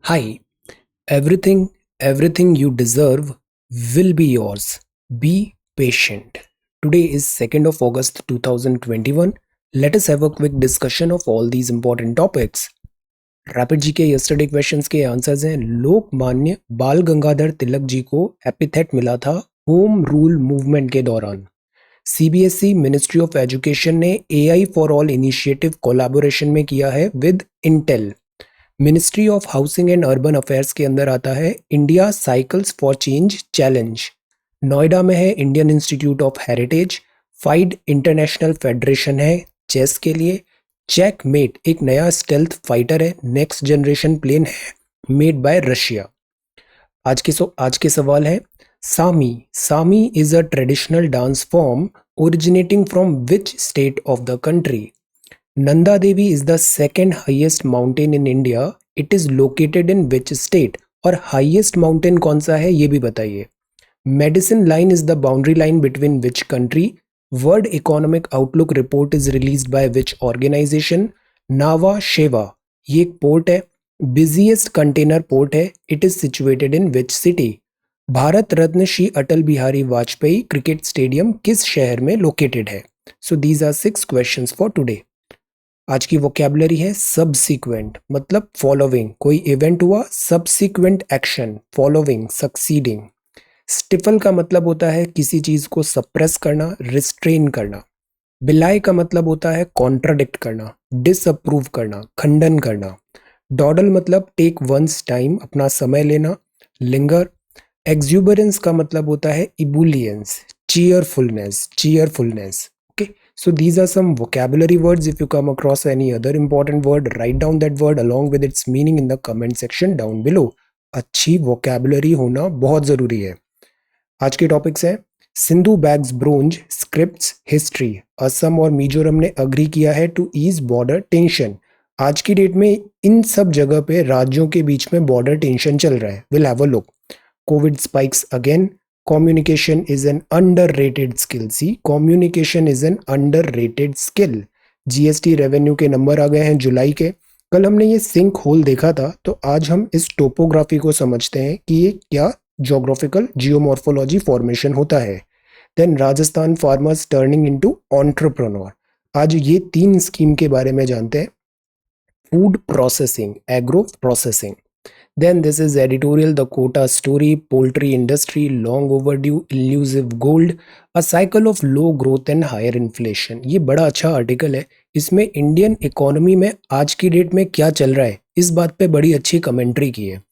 Hi, everything you deserve will be yours. Be patient. Today is 2nd of August 2021. Let us have a quick discussion of all these important topics. Rapid जी के yesterday questions के answers हैं। लोकमान्य बाल गंगाधर तिलक जी को epithet मिला था home rule movement के दौरान। CBSE ministry of education ने AI for all initiative collaboration में किया है with Intel. Ministry of housing and urban affairs के अंदर आता है India cycles for change challenge. Noida में है Indian institute of heritage. FIDE international federation है चेस के लिए। चेकमेट एक नया स्टेल्थ फाइटर है, नेक्स्ट जनरेशन प्लेन है मेड बाय रशिया। आज के सवाल है सामी is a traditional dance form originating from which state of the country. Nanda Devi is the second highest mountain in India. It is located in which state? और highest mountain कौन सा है ये भी बताइए। Medicine line is the boundary line between which country? World Economic Outlook report is released by which organization? Nava Sheva ये एक port है। Busiest container port है। It is situated in which city? Bharat Ratna Shri Atal Bihari Vajpayee cricket stadium किस शहर में located है? So these are 6 questions for today. आज की वोकैबुलरी है सबसीक्वेंट, मतलब फॉलोइंग। कोई इवेंट हुआ, subsequent action, following, succeeding. Stifle का मतलब होता है किसी चीज को सप्रेस करना, रिस्ट्रेन करना। बिलाई का मतलब होता है कॉन्ट्राडिक्ट करना, डिसअप्रूव करना, खंडन करना। डॉडल मतलब टेक वंस टाइम, अपना समय लेना। लिंगर। एक्सुबरेंस का मतलब होता है इबुलियंस, cheerfulness. Okay, so these are some vocabulary words. If you come across any other important word, write down that word along with its meaning in the comment section down below. अच्छी vocabulary होना बहुत ज़रूरी है। आज के topics हैं Sindhu bags bronze scripts history. Assam और मिजोरम ने अग्री किया है टू ईज बॉर्डर टेंशन। आज की डेट में इन सब जगह पे राज्यों के बीच में बॉर्डर टेंशन चल रहा है। Will have a look. Covid spikes again. Communication is an underrated skill. See, communication is an underrated skill. GST revenue के नंबर आ गए हैं जुलाई के। कल हमने ये सिंक होल देखा था, तो आज हम इस टोपोग्राफी को समझते हैं कि ये क्या जोग्राफिकल जियोमॉर्फोलॉजी फॉर्मेशन होता है। Then Rajasthan farmers turning into entrepreneur. आज ये 3 स्कीम के बारे में जानते हैं। Food processing, agro processing. Then this is editorial, the quota story, poultry industry, long overdue, elusive gold, a cycle of low growth and higher inflation. ये बड़ा अच्छा आर्टिकल है। इसमें इंडियन इकोनॉमी में आज की डेट में क्या चल रहा है इस बात पे बड़ी अच्छी कमेंट्री की है।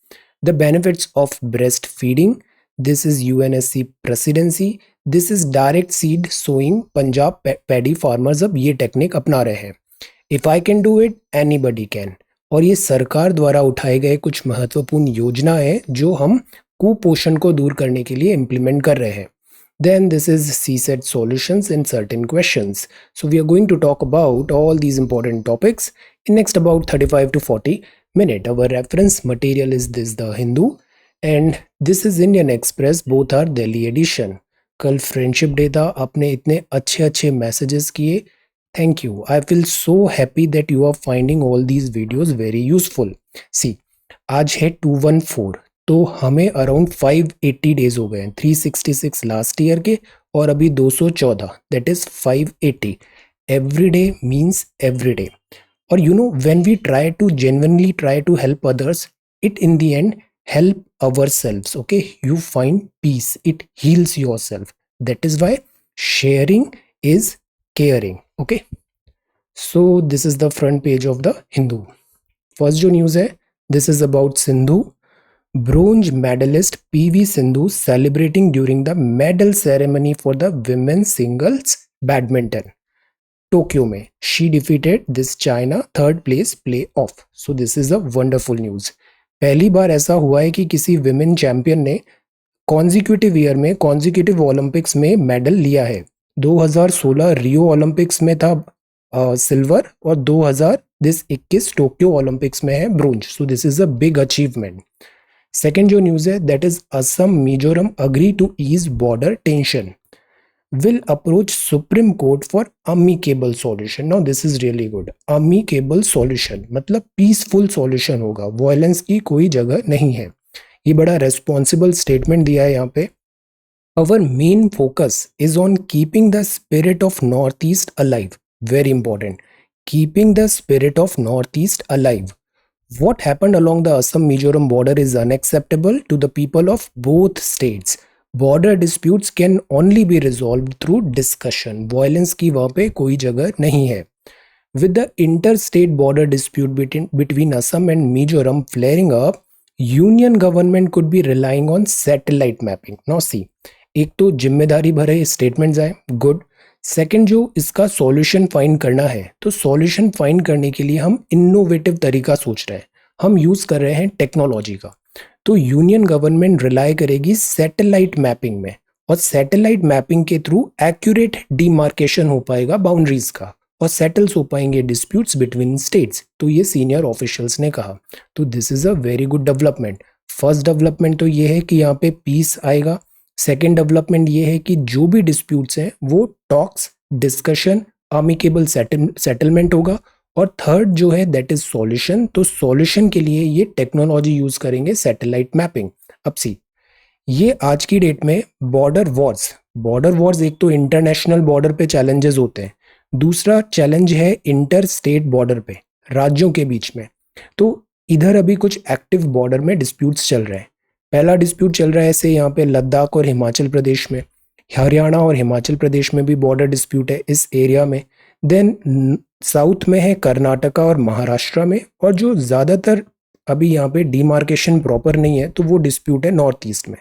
The benefits of breast feeding, this is UNSC presidency, this is direct seed sowing, Punjab paddy farmers अब ये टेक्निक अपना रहे हैं। If I can do it anybody can. और ये सरकार द्वारा उठाए गए कुछ महत्वपूर्ण योजनाएं जो हम कुपोषण को दूर करने के लिए इम्प्लीमेंट कर रहे हैं। Then this is CSET solutions in certain questions. So we are going to talk about all these important topics in next about 35 to 40 minutes. Our reference material is this The Hindu and this is Indian Express. Both are Delhi edition. कल friendship day था, आपने इतने अच्छे अच्छे messages किए। Thank you. I feel so happy that you are finding all these videos very useful. See, आज है 214, तो हमें अराउंड 580 डेज हो गए हैं। 366 लास्ट ईयर के और अभी 214, that is 580। Every day means every day. और you know when we try to genuinely try to help others, it in the end help ourselves. Okay, you find peace, it heals yourself. That is why sharing is caring. Okay, so this is the front page of the Hindu. First जो news है, this is about Sindhu. Bronze medalist PV Sindhu celebrating during the medal ceremony for the women's singles badminton. Tokyo में she defeated this China third place playoff. So this is a wonderful news. पहली बार ऐसा हुआ है कि किसी women champion ने consecutive year में consecutive Olympics में मेडल लिया है। 2016 रियो ओलंपिक्स में था सिल्वर और 2021 टोक्यो ओलंपिक्स में है bronze. So this is a big achievement. Second जो न्यूज़ है that is Assam Mizoram agree to ease border tension. will approach Supreme Court for amicable solution. Now this is really good. Amicable solution मतलब peaceful solution होगा, violence की कोई जगह नहीं है. ये बड़ा responsible statement दिया है यहाँ पे. Our main focus is on keeping the spirit of Northeast alive. Very important. Keeping the spirit of Northeast alive. What happened along the Assam-Mizoram border is unacceptable to the people of both states. Border disputes can only be resolved through discussion. Violence की वहाँ पे कोई जगह नहीं है. With the interstate border dispute between Assam and Mizoram flaring up, union government could be relying on satellite mapping. Now see, एक तो जिम्मेदारी भरे स्टेटमेंट्स आए, गुड. सेकंड, जो इसका सॉल्यूशन फाइंड करना है, तो सॉल्यूशन फाइंड करने के लिए हम इनोवेटिव तरीका सोच रहे हैं, हम यूज कर रहे हैं टेक्नोलॉजी का. तो यूनियन गवर्नमेंट रिलाई करेगी सैटेलाइट मैपिंग में, और सैटेलाइट मैपिंग के थ्रू एक्यूरेट डिमार्केशन हो पाएगा बाउंड्रीज का, और सेटल्स हो पाएंगे डिस्प्यूट्स बिटवीन स्टेट्स. तो ये सीनियर ऑफिशियल्स ने कहा. तो this is a very good development. First development तो ये है कि यहाँ पे पीस आएगा. सेकेंड डेवलपमेंट ये है कि जो भी डिस्प्यूट्स हैं वो टॉक्स, डिस्कशन, अमिकेबल सेटलमेंट होगा. और थर्ड जो है दैट इज सॉल्यूशन. तो सॉल्यूशन के लिए ये टेक्नोलॉजी यूज करेंगे, सैटेलाइट मैपिंग. अब सी, ये आज की डेट में बॉर्डर वॉर्स एक तो इंटरनेशनल बॉर्डर पे चैलेंजेस होते हैं, दूसरा चैलेंज है इंटर स्टेट बॉर्डर पे, राज्यों के बीच में. तो इधर अभी कुछ एक्टिव बॉर्डर में डिस्प्यूट्स चल रहे हैं. पहला डिस्प्यूट चल रहा है ऐसे यहाँ पे लद्दाख और हिमाचल प्रदेश में, हरियाणा और हिमाचल प्रदेश में भी बॉर्डर डिस्प्यूट है इस एरिया में. देन साउथ में है कर्नाटका और महाराष्ट्र में, और जो ज़्यादातर अभी यहाँ पे डिमार्केशन प्रॉपर नहीं है तो वो डिस्प्यूट है नॉर्थ ईस्ट में,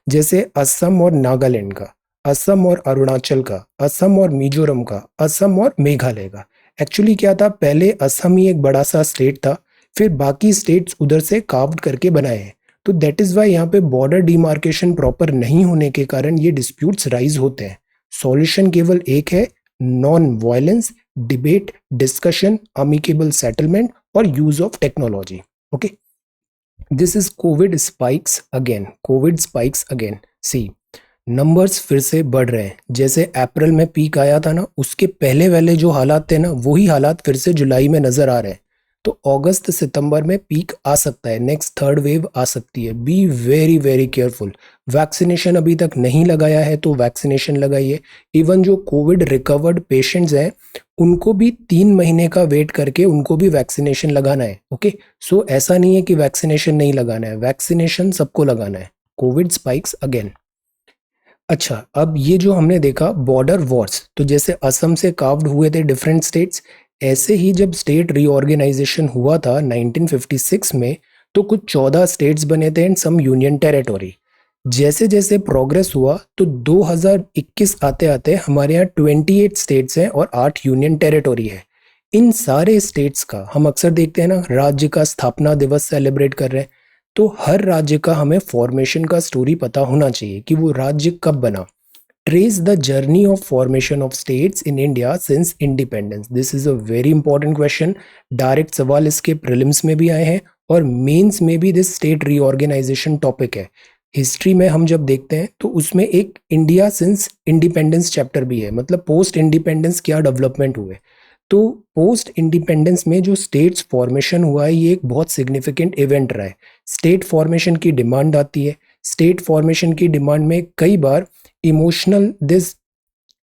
जैसे असम और नागालैंड का, असम और अरुणाचल का, असम और मिजोरम का, असम और मेघालय का. एक्चुअली क्या था, पहले असम ही एक बड़ा सा स्टेट था, फिर बाकी स्टेट्स उधर से कार्व्ड करके बनाए हैं. तो दैट इज वाई यहाँ पे बॉर्डर डिमार्केशन प्रॉपर नहीं होने के कारण ये डिस्प्यूट्स राइज होते हैं. सॉल्यूशन केवल एक है, non violence, debate, discussion, amicable settlement और use of technology. Okay, this is COVID spikes again. See, numbers फिर से बढ़ रहे हैं. जैसे अप्रैल में पीक आया था ना, उसके पहले वाले जो हालात थे ना, वही हालात फिर से जुलाई में नजर आ रहे हैं. तो अगस्त सितंबर में पीक आ सकता है, नेक्स्ट थर्ड वेव आ सकती है. Be very very careful. Vaccination अभी तक नहीं लगाया है तो वैक्सीनेशन लगाइए. इवन जो कोविड रिकवर्ड पेशेंट्स हैं उनको भी 3 महीने का वेट करके उनको भी वैक्सीनेशन लगाना है. ओके, सो ऐसा नहीं है कि वैक्सीनेशन नहीं लगाना है, वैक्सीनेशन सबको लगाना है. Covid spikes again. अच्छा, अब ये जो हमने देखा बॉर्डर वॉर्स, तो जैसे असम से कार्व्ड हुए थे डिफरेंट स्टेट्स, ऐसे ही जब स्टेट रीऑर्गेनाइजेशन हुआ था 1956 में, तो कुछ 14 स्टेट्स बने थे एंड सम यूनियन टेरिटोरी. जैसे जैसे प्रोग्रेस हुआ तो 2021 आते आते हमारे यहाँ 28 स्टेट्स हैं और 8 यूनियन टेरिटोरी है. इन सारे स्टेट्स का हम अक्सर देखते हैं ना, राज्य का स्थापना दिवस सेलिब्रेट कर रहे हैं, तो हर राज्य का हमें फॉर्मेशन का स्टोरी पता होना चाहिए कि वो राज्य कब बना. Trace the journey of formation of states in India since independence. This is a very important question. Direct सवाल इसके प्रीलिम्स में भी आए हैं और मेंस में भी दिस स्टेट रीऑर्गेनाइजेशन टॉपिक है. हिस्ट्री में हम जब देखते हैं तो उसमें एक इंडिया सिंस इंडिपेंडेंस चैप्टर भी है, मतलब पोस्ट इंडिपेंडेंस क्या डेवलपमेंट हुए. तो पोस्ट इंडिपेंडेंस में जो स्टेट्स फॉर्मेशन हुआ है ये एक बहुत सिग्निफिकेंट इवेंट रहा है. स्टेट फॉर्मेशन की डिमांड आती है. स्टेट फॉर्मेशन की डिमांड में कई बार इमोशनल दिस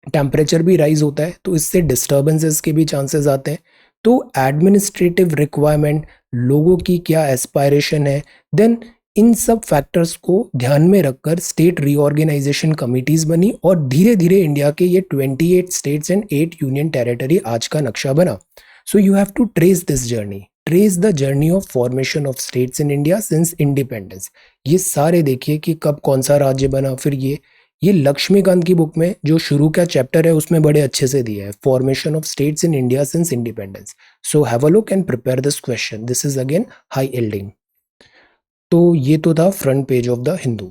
टेम्परेचर भी राइज होता है, तो इससे डिस्टर्बेंसेस के भी चांसेस आते हैं. तो एडमिनिस्ट्रेटिव रिक्वायरमेंट, लोगों की क्या एस्पायरेशन है, देन इन सब फैक्टर्स को ध्यान में रखकर स्टेट रीऑर्गेनाइजेशन कमिटीज बनी और धीरे धीरे इंडिया के ये 28 स्टेट्स एंड 8 यूनियन टेरिटरी आज का नक्शा बना. So you have to trace this journey, trace the journey of formation of states in India since independence. ये सारे देखिए कि कब कौन सा राज्य बना. फिर ये लक्ष्मीकांत की बुक में जो शुरू का चैप्टर है उसमें बड़े अच्छे से दिया है, formation of states in India since independence. So have a look and prepare this question. This is again high yielding. तो ये तो था front page of the Hindu.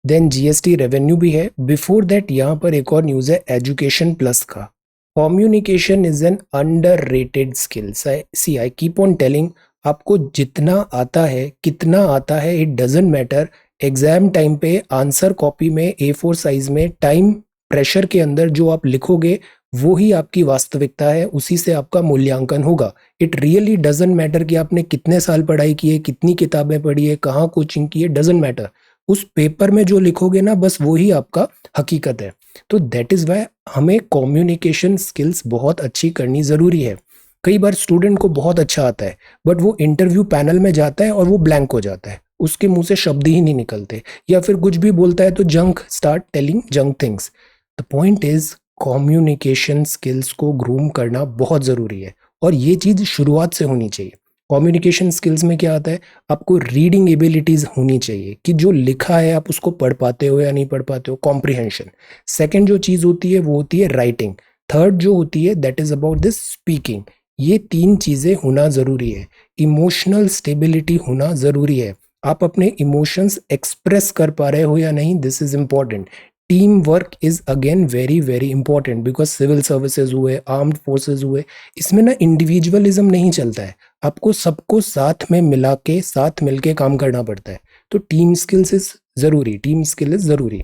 Then GST revenue भी है. बिफोर दैट यहाँ पर एक और न्यूज़ है एजुकेशन प्लस का. Communication is an underrated skill. See I keep on telling, आपको जितना आता है, कितना आता है, it doesn't matter. Exam time पे आंसर कॉपी में A4 साइज में टाइम प्रेशर के अंदर जो आप लिखोगे वो ही आपकी वास्तविकता है, उसी से आपका मूल्यांकन होगा। इट रियली डजंट मैटर कि आपने कितने साल पढ़ाई की है, कितनी किताबें पढ़ी है, कहाँ कोचिंग की है, डजंट मैटर। उस पेपर में जो लिखोगे ना, बस वो ही आपका हकीकत है। तो दैट इज वाई हमें कम्युनिकेशन स्किल्स बहुत अच्छी करनी जरूरी है। कई बार स्टूडेंट को बहुत अच्छा आता है, बट वो इंटरव्यू पैनल में जाता है और वो ब्लैंक हो जाता है, उसके मुंह से शब्द ही नहीं निकलते, या फिर कुछ भी बोलता है तो junk start telling junk things. The point is communication skills को ग्रूम करना बहुत ज़रूरी है, और ये चीज़ शुरुआत से होनी चाहिए। कम्युनिकेशन स्किल्स में क्या आता है, आपको रीडिंग एबिलिटीज़ होनी चाहिए कि जो लिखा है आप उसको पढ़ पाते हो या नहीं पढ़ पाते हो, कॉम्प्रिहेंशन। सेकेंड जो चीज़ होती है वो होती है राइटिंग। थर्ड जो होती है that is about this speaking. ये तीन चीज़ें होना ज़रूरी है। इमोशनल स्टेबिलिटी होना ज़रूरी है, आप अपने इमोशंस एक्सप्रेस कर पा रहे हो या नहीं, this is important. Team work is again very very important, because civil services हुए, आर्म्ड फोर्सेज हुए, इसमें ना इंडिविजुअलिज्म नहीं चलता है, आपको सबको साथ में मिला के साथ मिलके काम करना पड़ता है। तो टीम स्किल्स इज ज़रूरी, टीम स्किल इज ज़रूरी।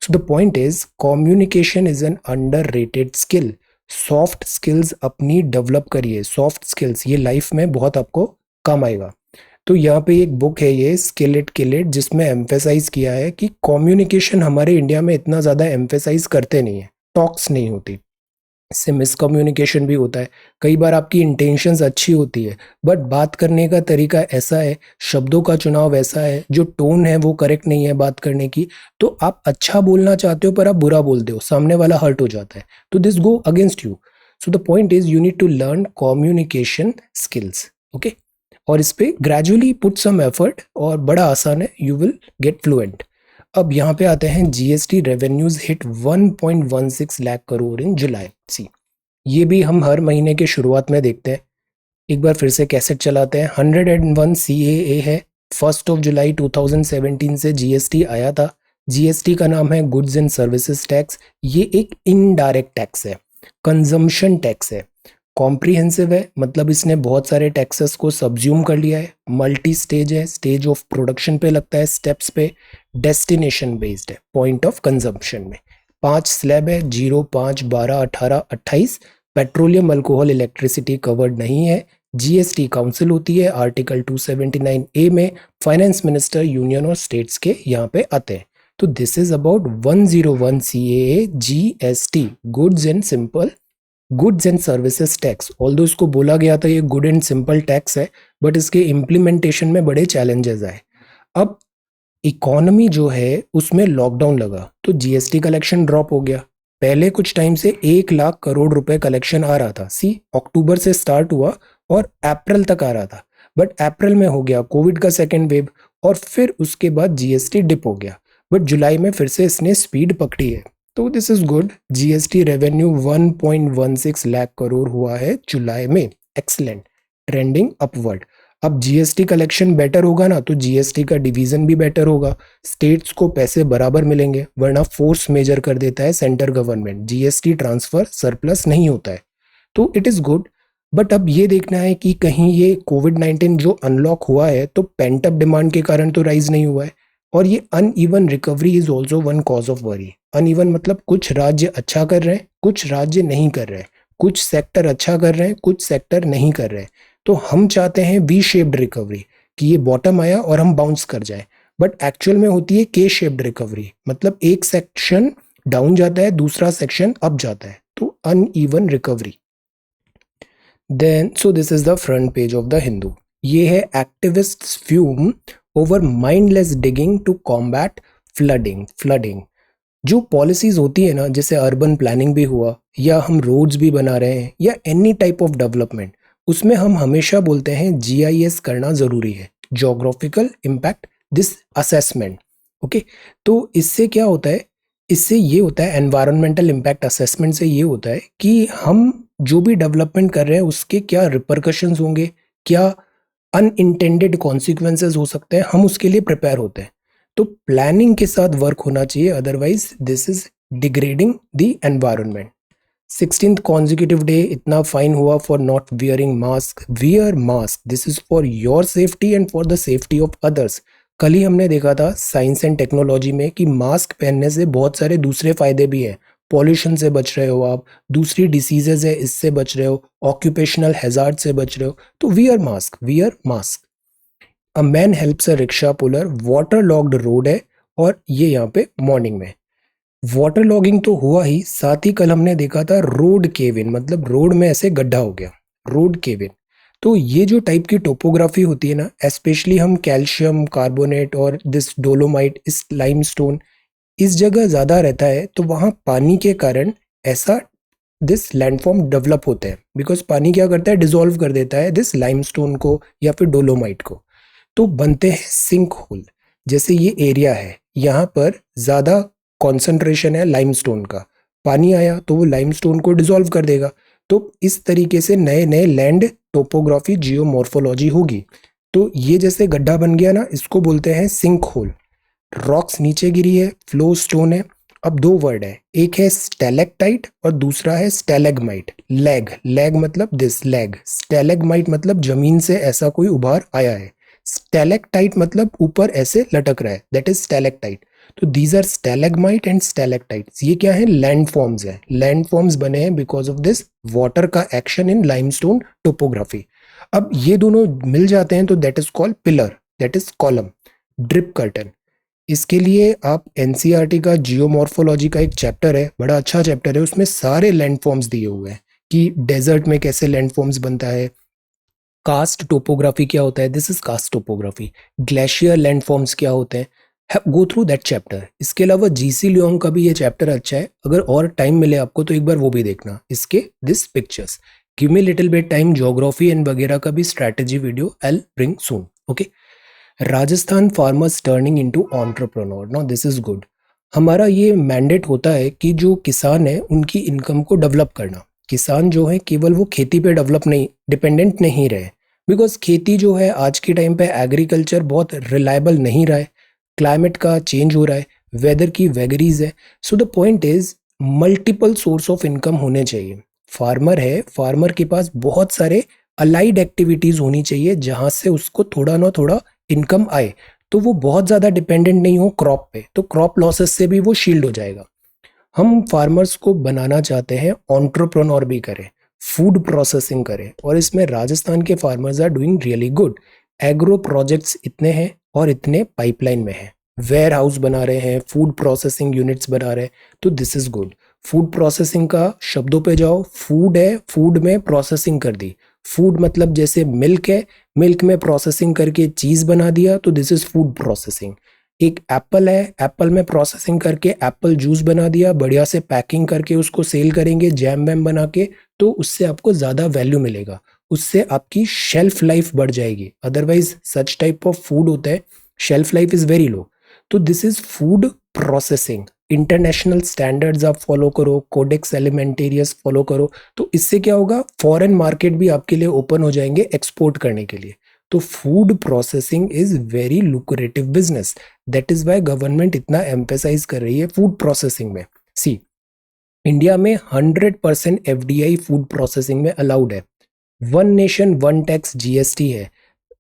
सो the point is communication is an underrated skill. Soft skills अपनी डेवलप करिए, सॉफ्ट स्किल्स ये लाइफ में बहुत आपको काम आएगा। तो यहाँ पे एक बुक है ये स्किल इट किल इट, जिसमें एम्फेसाइज किया है कि कम्युनिकेशन हमारे इंडिया में इतना ज़्यादा एम्फेसाइज करते नहीं है, टॉक्स नहीं होती, इससे मिसकम्युनिकेशन भी होता है। कई बार आपकी इंटेंशंस अच्छी होती है, बट बात करने का तरीका ऐसा है, शब्दों का चुनाव ऐसा है, जो टोन है वो करेक्ट नहीं है बात करने की, तो आप अच्छा बोलना चाहते हो पर आप बुरा बोलते हो, सामने वाला हर्ट हो जाता है, तो this go against you. So the point is you need to learn communication skills, okay. और इस पे ग्रेजुअली पुट सम एफर्ट, और बड़ा आसान है, यू विल गेट फ्लुएंट। अब यहाँ पे आते हैं, GST revenues hit 1.16 lakh crore in July. See, ये भी हम हर महीने के शुरुआत में देखते हैं। एक बार फिर से कैसेट चलाते हैं, 101 CAA है, 1 जुलाई 2017 से जीएसटी आया था। जीएसटी का नाम है गुड्स एंड सर्विसेज टैक्स। ये एक इनडायरेक्ट टैक्स है, कंजम्पशन टैक्स है। कॉम्प्रिहेंसिव है, मतलब इसने बहुत सारे टैक्सेस को सब्ज्यूम कर लिया है। मल्टी स्टेज है, स्टेज ऑफ प्रोडक्शन पे लगता है, स्टेप्स पे। डेस्टिनेशन बेस्ड है, पॉइंट ऑफ कंजम्पशन में। 5 स्लैब है, 0, 5, 12, 18, 28। पेट्रोलियम, अल्कोहल, इलेक्ट्रिसिटी कवर्ड नहीं है। जीएसटी काउंसिल होती है आर्टिकल 279A में। फाइनेंस मिनिस्टर यूनियन और स्टेट्स के यहाँ पे आते हैं। तो this is about 101 CAA GST, goods and services tax. Although इसको बोला गया था ये गुड एंड सिंपल टैक्स है, बट इसके इम्प्लीमेंटेशन में बड़े चैलेंजेस आए। अब इकोनॉमी जो है उसमें लॉकडाउन लगा, तो जीएसटी कलेक्शन ड्रॉप हो गया। पहले कुछ टाइम से 1 लाख करोड़ रुपए कलेक्शन आ रहा था, सी अक्टूबर से स्टार्ट हुआ और अप्रैल तक आ रहा था, बट अप्रैल में हो गया कोविड का सेकेंड वेव, और फिर उसके बाद जीएसटी डिप हो गया, बट जुलाई में फिर से इसने स्पीड पकड़ी है। तो this is good. GST revenue 1.16 lakh crore हुआ है जुलाई में, एक्सीलेंट, ट्रेंडिंग अपवर्ड। अब जीएसटी कलेक्शन बेटर होगा ना, तो जीएसटी का डिवीजन भी बेटर होगा, स्टेट्स को पैसे बराबर मिलेंगे, वरना फोर्स मेजर कर देता है centre government, GST transfer surplus नहीं होता है, तो इट इज गुड। बट अब ये देखना है कि कहीं ये कोविड-19 जो अनलॉक हुआ है तो पेंट अप डिमांड के कारण तो राइज नहीं हुआ है, और ये uneven recovery is also one cause of worry. Uneven मतलब कुछ राज्य अच्छा कर रहे हैं, कुछ राज्य नहीं कर रहे हैं, कुछ सेक्टर अच्छा कर रहे हैं, कुछ सेक्टर नहीं कर रहे हैं। तो हम चाहते हैं वी शेप्ड रिकवरी, कि ये बॉटम आया और हम बाउंस कर जाए, बट एक्चुअल में होती है के शेप्ड रिकवरी, मतलब एक सेक्शन डाउन जाता है, दूसरा सेक्शन अप जाता है, तो uneven recovery. Then so this is the front page of the Hindu. ये है activists fume over mindless digging to combat flooding. जो पॉलिसीज होती है ना, जैसे अर्बन प्लानिंग भी हुआ, या हम रोड्स भी बना रहे हैं, या एनी टाइप ऑफ डेवलपमेंट, उसमें हम हमेशा बोलते हैं जीआईएस करना ज़रूरी है, geographical impact this assessment, okay. तो इससे क्या होता है, इससे ये होता है, एनवायरमेंटल इम्पैक्ट असेसमेंट से ये होता है कि हम जो भी डेवलपमेंट कर रहे हैं उसके क्या रिपरकशंस होंगे, क्या अनइंटेंडेड कॉन्सिक्वेंसेज हो सकते हैं, हम उसके लिए प्रिपेयर होते हैं। तो प्लानिंग के साथ वर्क होना चाहिए, otherwise this is degrading the environment. 16th consecutive day इतना फाइन हुआ for not wearing mask. Wear mask, this is for your safety and for the safety of others. कल ही हमने देखा था साइंस एंड टेक्नोलॉजी में कि मास्क पहनने से बहुत सारे दूसरे फायदे भी हैं, पॉल्यूशन से बच रहे हो आप, दूसरी डिसीजेज है इससे बच रहे हो, ऑक्यूपेशनल हैजार्ड से बच रहे हो, तो wear mask, wear mask. A man helps a rickshaw puller, water logged road है, और ये यहाँ पे मॉर्निंग में। वाटर लॉगिंग तो हुआ ही, साथ ही कल हमने देखा था रोड केव इन, मतलब रोड में ऐसे गड्ढा हो गया, रोड केव इन। तो ये जो टाइप की टोपोग्राफी होती है ना, स्पेशली हम कैल्शियम कार्बोनेट और दिस डोलोमाइट, इस लाइमस्टोन, इस जगह ज्यादा रहता है, तो वहां पानी के कारण ऐसा दिस लैंडफॉर्म डेवलप होते हैं, बिकॉज पानी क्या करता है, डिसॉल्व कर देता है दिस लाइमस्टोन को या फिर डोलोमाइट को, तो बनते हैं सिंक होल। जैसे ये एरिया है, यहाँ पर ज्यादा कॉन्सेंट्रेशन है लाइमस्टोन का, पानी आया तो वो लाइमस्टोन को डिसॉल्व कर देगा, तो इस तरीके से नए नए लैंड टोपोग्राफी जियोमॉर्फोलॉजी होगी। तो ये जैसे गड्ढा बन गया ना, इसको बोलते हैं सिंक होल। रॉक्स नीचे गिरी है, फ्लो स्टोन है। अब दो वर्ड है, एक है स्टेलेक्टाइट और दूसरा है स्टेलेगमाइट। लैग, लैग मतलब दिस लैग, स्टेलेगमाइट मतलब जमीन से ऐसा कोई उभार आया है, स्टेलेक्टाइट मतलब ऊपर ऐसे लटक रहा है, दैट इज स्टेलेक्टाइट। तो दीज आर स्टेलेगमाइट एंड स्टेलेक्टाइट्स। ये क्या है, लैंडफॉर्म्स है, लैंडफॉर्म्स बने हैं बिकॉज ऑफ दिस वाटर का एक्शन इन लाइमस्टोन टोपोग्राफी। अब ये दोनों मिल जाते हैं तो that is called pillar, that is column. Drip curtain, इसके लिए आप एनसीईआरटी का जियोमॉर्फोलॉजी का एक चैप्टर है, बड़ा अच्छा चैप्टर है, उसमें सारे लैंडफॉर्म्स दिए हुए हैं कि डेजर्ट में कैसे लैंडफॉर्म्स बनता है, कास्ट टोपोग्राफी क्या होता है, this is karst topography, glacier landforms क्या होते हैं, गो थ्रू दैट चैप्टर। इसके अलावा जीसी लियोंग का भी ये चैप्टर अच्छा है, अगर और टाइम मिले आपको तो एक बार वो भी देखना, इसके this pictures. Give me little bit time, geography and वगैरह का भी strategy video I will bring soon, okay. Rajasthan farmers turning into entrepreneur, now this is good. हमारा ये मैंडेट होता है कि जो किसान है उनकी इनकम को डेवलप करना। किसान जो है केवल वो खेती पे डेवलप नहीं, डिपेंडेंट नहीं रहे, बिकॉज खेती जो है आज के टाइम पे एग्रीकल्चर बहुत रिलायबल नहीं रहा है, क्लाइमेट का चेंज हो रहा है, वेदर की वेगरीज है। सो the point is multiple source of income होने चाहिए। फार्मर है, फार्मर के पास बहुत सारे अलाइड एक्टिविटीज होनी चाहिए जहां से उसको थोड़ा ना थोड़ा इनकम आए, तो वो बहुत ज़्यादा डिपेंडेंट नहीं हो क्रॉप पे, तो क्रॉप लॉसेस से भी वो शील्ड हो जाएगा। हम फार्मर्स को बनाना चाहते हैं एंटरप्रेन्योर भी करें, फूड प्रोसेसिंग करें, और इसमें राजस्थान के farmers are doing really good. Agro projects इतने हैं और इतने पाइपलाइन में हैं, वेयर हाउस बना रहे हैं, फूड प्रोसेसिंग यूनिट्स बना रहे हैं, तो this is good. Food processing का शब्दों पे जाओ, फूड है, फूड में प्रोसेसिंग कर दी। फूड मतलब जैसे मिल्क है, मिल्क में प्रोसेसिंग करके चीज बना दिया, तो दिस इज फूड प्रोसेसिंग। एक एप्पल है, एप्पल में प्रोसेसिंग करके एप्पल जूस बना दिया, बढ़िया से पैकिंग करके उसको सेल करेंगे जैम वैम बना के, तो उससे आपको ज्यादा वैल्यू मिलेगा, उससे आपकी शेल्फ लाइफ बढ़ जाएगी। Otherwise such type of food होता है, shelf life is very low. तो this is food processing. International standards आप फॉलो करो, कोडेक्स एलिमेंटेरियस फॉलो करो, तो इससे क्या होगा, फॉरेन मार्केट भी आपके लिए ओपन हो जाएंगे एक्सपोर्ट करने के लिए। तो food processing is very lucrative business, that is why government इतना एम्फेसाइज कर रही है फूड प्रोसेसिंग में। सी, इंडिया में 100% एफडीआई फूड प्रोसेसिंग में अलाउड है, one nation one tax GST है,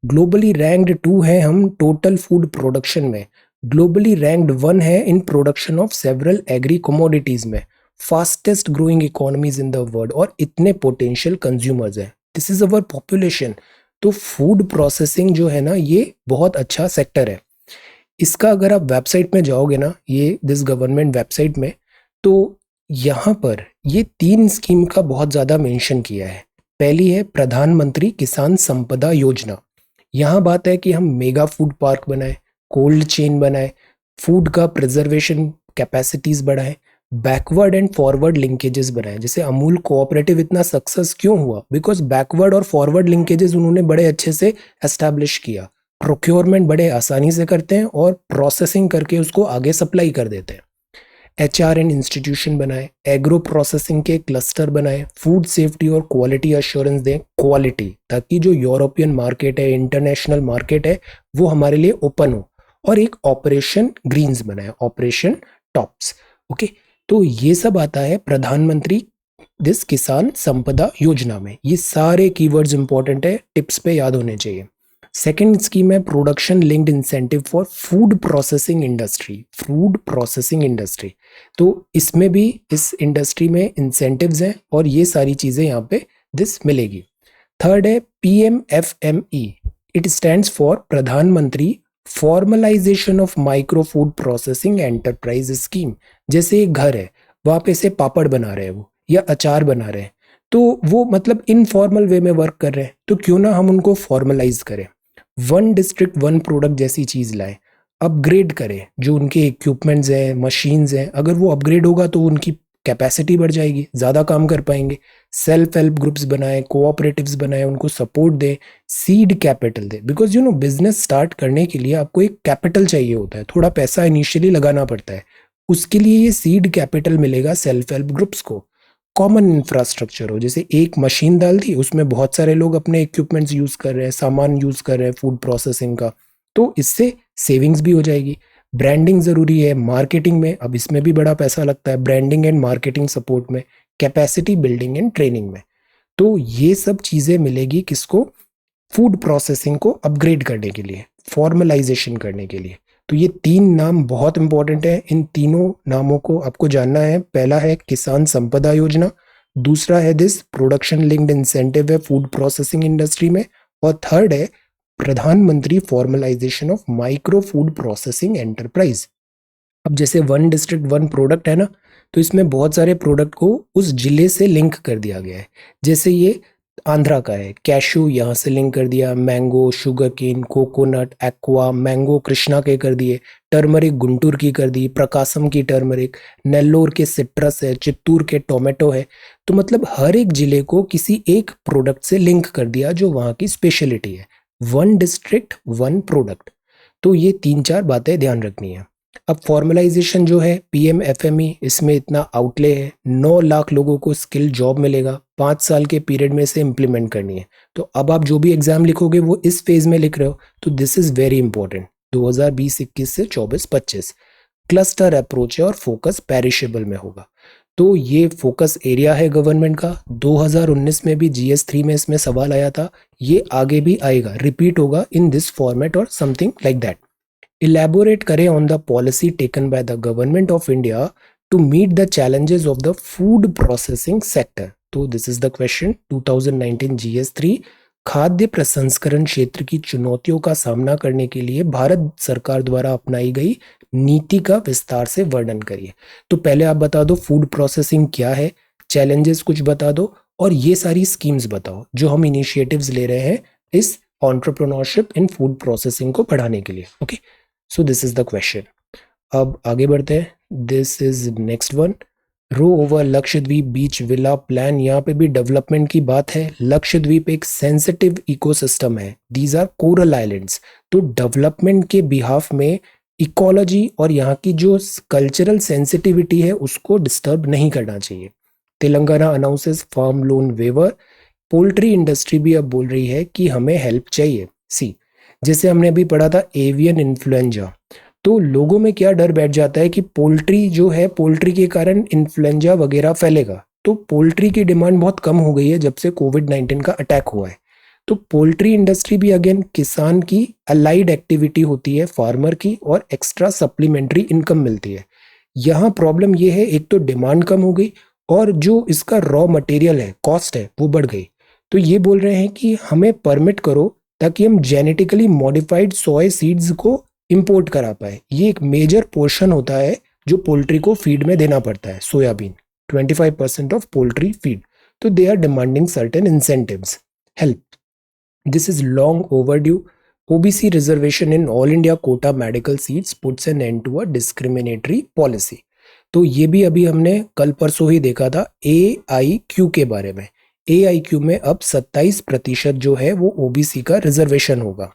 ग्लोबली रैंक्ड 2 है हम टोटल फूड प्रोडक्शन में, ग्लोबली रैंक्ड 1 है in production of several agri commodities में, fastest growing economies in the world, और इतने पोटेंशियल कंज्यूमर्स हैं, दिस इज अवर पॉपुलेशन। तो फूड प्रोसेसिंग जो है ना, ये बहुत अच्छा सेक्टर है। इसका अगर आप वेबसाइट में जाओगे ना, ये दिस गवर्नमेंट वेबसाइट में, तो यहाँ पर ये 3 स्कीम का बहुत ज़्यादा मेंशन किया है। पहली है प्रधानमंत्री किसान संपदा योजना। यहाँ बात है कि हम मेगा फूड पार्क बनाए, कोल्ड चेन बनाए, फूड का प्रिजर्वेशन कैपेसिटीज बढ़ाए, बैकवर्ड एंड फॉरवर्ड लिंकेजेस बनाए। जैसे अमूल कोऑपरेटिव इतना सक्सेस क्यों हुआ, बिकॉज बैकवर्ड और फॉरवर्ड लिंकेजेस उन्होंने बड़े अच्छे से एस्टैब्लिश किया, प्रोक्योरमेंट बड़े आसानी से करते हैं और प्रोसेसिंग करके उसको आगे सप्लाई कर देते हैं। एचआरएन इंस्टीट्यूशन बनाए, एग्रो प्रोसेसिंग के क्लस्टर बनाए, फूड सेफ्टी और क्वालिटी अश्योरेंस दें, क्वालिटी, ताकि जो यूरोपियन मार्केट है, इंटरनेशनल मार्केट है, वो हमारे लिए ओपन हो। और एक ऑपरेशन ग्रीन्स बनाए, ऑपरेशन टॉप्स, ओके। तो ये सब आता है प्रधानमंत्री दिस किसान संपदा योजना में। ये सारे कीवर्ड्स इंपॉर्टेंट है, टिप्स पे याद होने चाहिए। सेकेंड स्कीम है production linked incentive for food processing industry, food processing industry. तो इसमें भी इस इंडस्ट्री में इंसेंटिव्स हैं और ये सारी चीज़ें यहाँ पे दिस मिलेगी। थर्ड है PMFME, इट स्टैंड्स फॉर प्रधानमंत्री formalisation of micro food processing enterprise scheme. जैसे एक घर है, वहाँ पे से पापड़ बना रहे हैं वो, या अचार बना रहे हैं, तो वो मतलब इनफॉर्मल वे में वर्क कर रहे हैं, तो क्यों ना हम उनको फॉर्मलाइज करें, वन डिस्ट्रिक्ट वन प्रोडक्ट जैसी चीज़ लाएं, अपग्रेड करें जो उनके इक्विपमेंट्स हैं, मशीन्स हैं, अगर वो अपग्रेड होगा तो उनकी कैपेसिटी बढ़ जाएगी, ज़्यादा काम कर पाएंगे। सेल्फ हेल्प ग्रुप्स बनाएं, कोऑपरेटिव्स बनाएं, उनको सपोर्ट दें, सीड कैपिटल दें, बिकॉज बिजनेस स्टार्ट करने के लिए आपको एक कैपिटल चाहिए होता है, थोड़ा पैसा इनिशियली लगाना पड़ता है, उसके लिए ये सीड कैपिटल मिलेगा सेल्फ हेल्प ग्रुप्स को। कॉमन इंफ्रास्ट्रक्चर हो, जैसे एक मशीन डाल दी, उसमें बहुत सारे लोग अपने इक्विपमेंट्स यूज कर रहे हैं, सामान यूज कर रहे हैं फूड प्रोसेसिंग का, तो इससे सेविंग्स भी हो जाएगी। ब्रांडिंग जरूरी है मार्केटिंग में, अब इसमें भी बड़ा पैसा लगता है, ब्रांडिंग एंड मार्केटिंग सपोर्ट में, कैपेसिटी बिल्डिंग एंड ट्रेनिंग में। तो ये सब चीजें मिलेगी किसको, फूड प्रोसेसिंग को अपग्रेड करने के लिए, फॉर्मलाइजेशन करने के लिए। तो ये तीन नाम बहुत इंपॉर्टेंट है, इन तीनों नामों को आपको जानना है। पहला है किसान संपदा योजना, दूसरा है दिस प्रोडक्शन लिंक्ड इंसेंटिव है फूड प्रोसेसिंग इंडस्ट्री में, और थर्ड है प्रधानमंत्री formalisation of micro food processing enterprise. अब जैसे वन डिस्ट्रिक्ट वन प्रोडक्ट है ना, तो इसमें बहुत सारे प्रोडक्ट को उस जिले से लिंक कर दिया गया है। जैसे ये आंध्रा का है, कैशू यहाँ से लिंक कर दिया, mango, sugar cane, coconut, aqua, mango Krishna के कर दिए, टर्मरिक गुंटूर की कर दी, प्रकाशम की टर्मरिक, नेल्लोर के सिट्रस है, चित्तूर के टोमेटो है। तो मतलब हर एक जिले को किसी एक प्रोडक्ट से लिंक कर दिया जो वहाँ की स्पेशलिटी है, वन डिस्ट्रिक्ट वन प्रोडक्ट। तो ये तीन चार बातें ध्यान रखनी है। अब फॉर्मलाइजेशन जो है PMFME, इसमें इतना आउटले है, 9 लाख लोगों को स्किल जॉब मिलेगा, 5 साल के पीरियड में से इम्प्लीमेंट करनी है। तो अब आप जो भी एग्जाम लिखोगे वो इस फेज में लिख रहे हो, तो दिस इज वेरी इंपॉर्टेंट। 2020-21 से 24-25 क्लस्टर अप्रोच है और फोकस पेरिशेबल में होगा। तो ये फोकस एरिया है गवर्नमेंट का। 2019 में भी GS3 में इसमें सवाल आया था, ये आगे भी आएगा, रिपीट होगा इन दिस फॉर्मेट और समथिंग लाइक दैट। Elaborate करें on the policy taken by the government of India to meet the challenges of the food processing sector. तो this is the question 2019 GS3, खाद्य प्रसंस्करण क्षेत्र की चुनौतियों का सामना करने के लिए भारत सरकार द्वारा अपनाई गई नीति का विस्तार से वर्णन करिए। तो पहले आप बता दो फूड प्रोसेसिंग क्या है, चैलेंजेस कुछ बता दो, और ये सारी स्कीम्स बताओ जो हम इनिशिएटिव्स ले रहे हैं इस एंटरप्रेन्योरशिप इन फूड प्रोसेसिंग को बढ़ाने के लिए। Okay, so this is the question. अब आगे बढ़ते हैं, this is next one, row over Lakshadweep beach villa plan. यहाँ पे भी डेवलपमेंट की बात है। लक्षद्वीप एक सेंसिटिव इकोसिस्टम है, दीज आर कोरल आइलैंड्स, तो डेवलपमेंट के बिहाफ में इकोलॉजी और यहाँ की जो कल्चरल सेंसिटिविटी है उसको डिस्टर्ब नहीं करना चाहिए। Telangana announces farm loan waiver. Poultry industry भी अब बोल रही है कि हमें हेल्प चाहिए। सी, जैसे हमने अभी पढ़ा था एवियन इन्फ्लुएंजा, तो लोगों में क्या डर बैठ जाता है कि पोल्ट्री जो है, पोल्ट्री के कारण इन्फ्लुएंजा वगैरह फैलेगा। तो पोल्ट्री की डिमांड बहुत कम हो गई है जब से कोविड-19 का अटैक हुआ है। तो पोल्ट्री इंडस्ट्री भी अगेन किसान की अलाइड एक्टिविटी होती है, फार्मर की, और एक्स्ट्रा सप्लीमेंट्री इनकम मिलती है। यहाँ प्रॉब्लम ये है, एक तो डिमांड कम हो गई और जो इसका रॉ मटेरियल है, कॉस्ट है, वो बढ़ गई। तो ये बोल रहे हैं कि हमें परमिट करो ताकि हम जेनेटिकली मॉडिफाइड सोय सीड्स को इंपोर्ट करा पाए। ये एक मेजर पोर्शन होता है जो पोल्ट्री को फीड में देना पड़ता है, सोयाबीन 25% ऑफ पोल्ट्री फीड। तो they are demanding certain incentives, help. This is long overdue. OBC reservation in all India quota medical seats puts an end to a discriminatory policy. तो ये भी अभी हमने कल परसों ही देखा था AIQ के बारे में। AIQ में अब 27% जो है वो OBC का रिजर्वेशन होगा।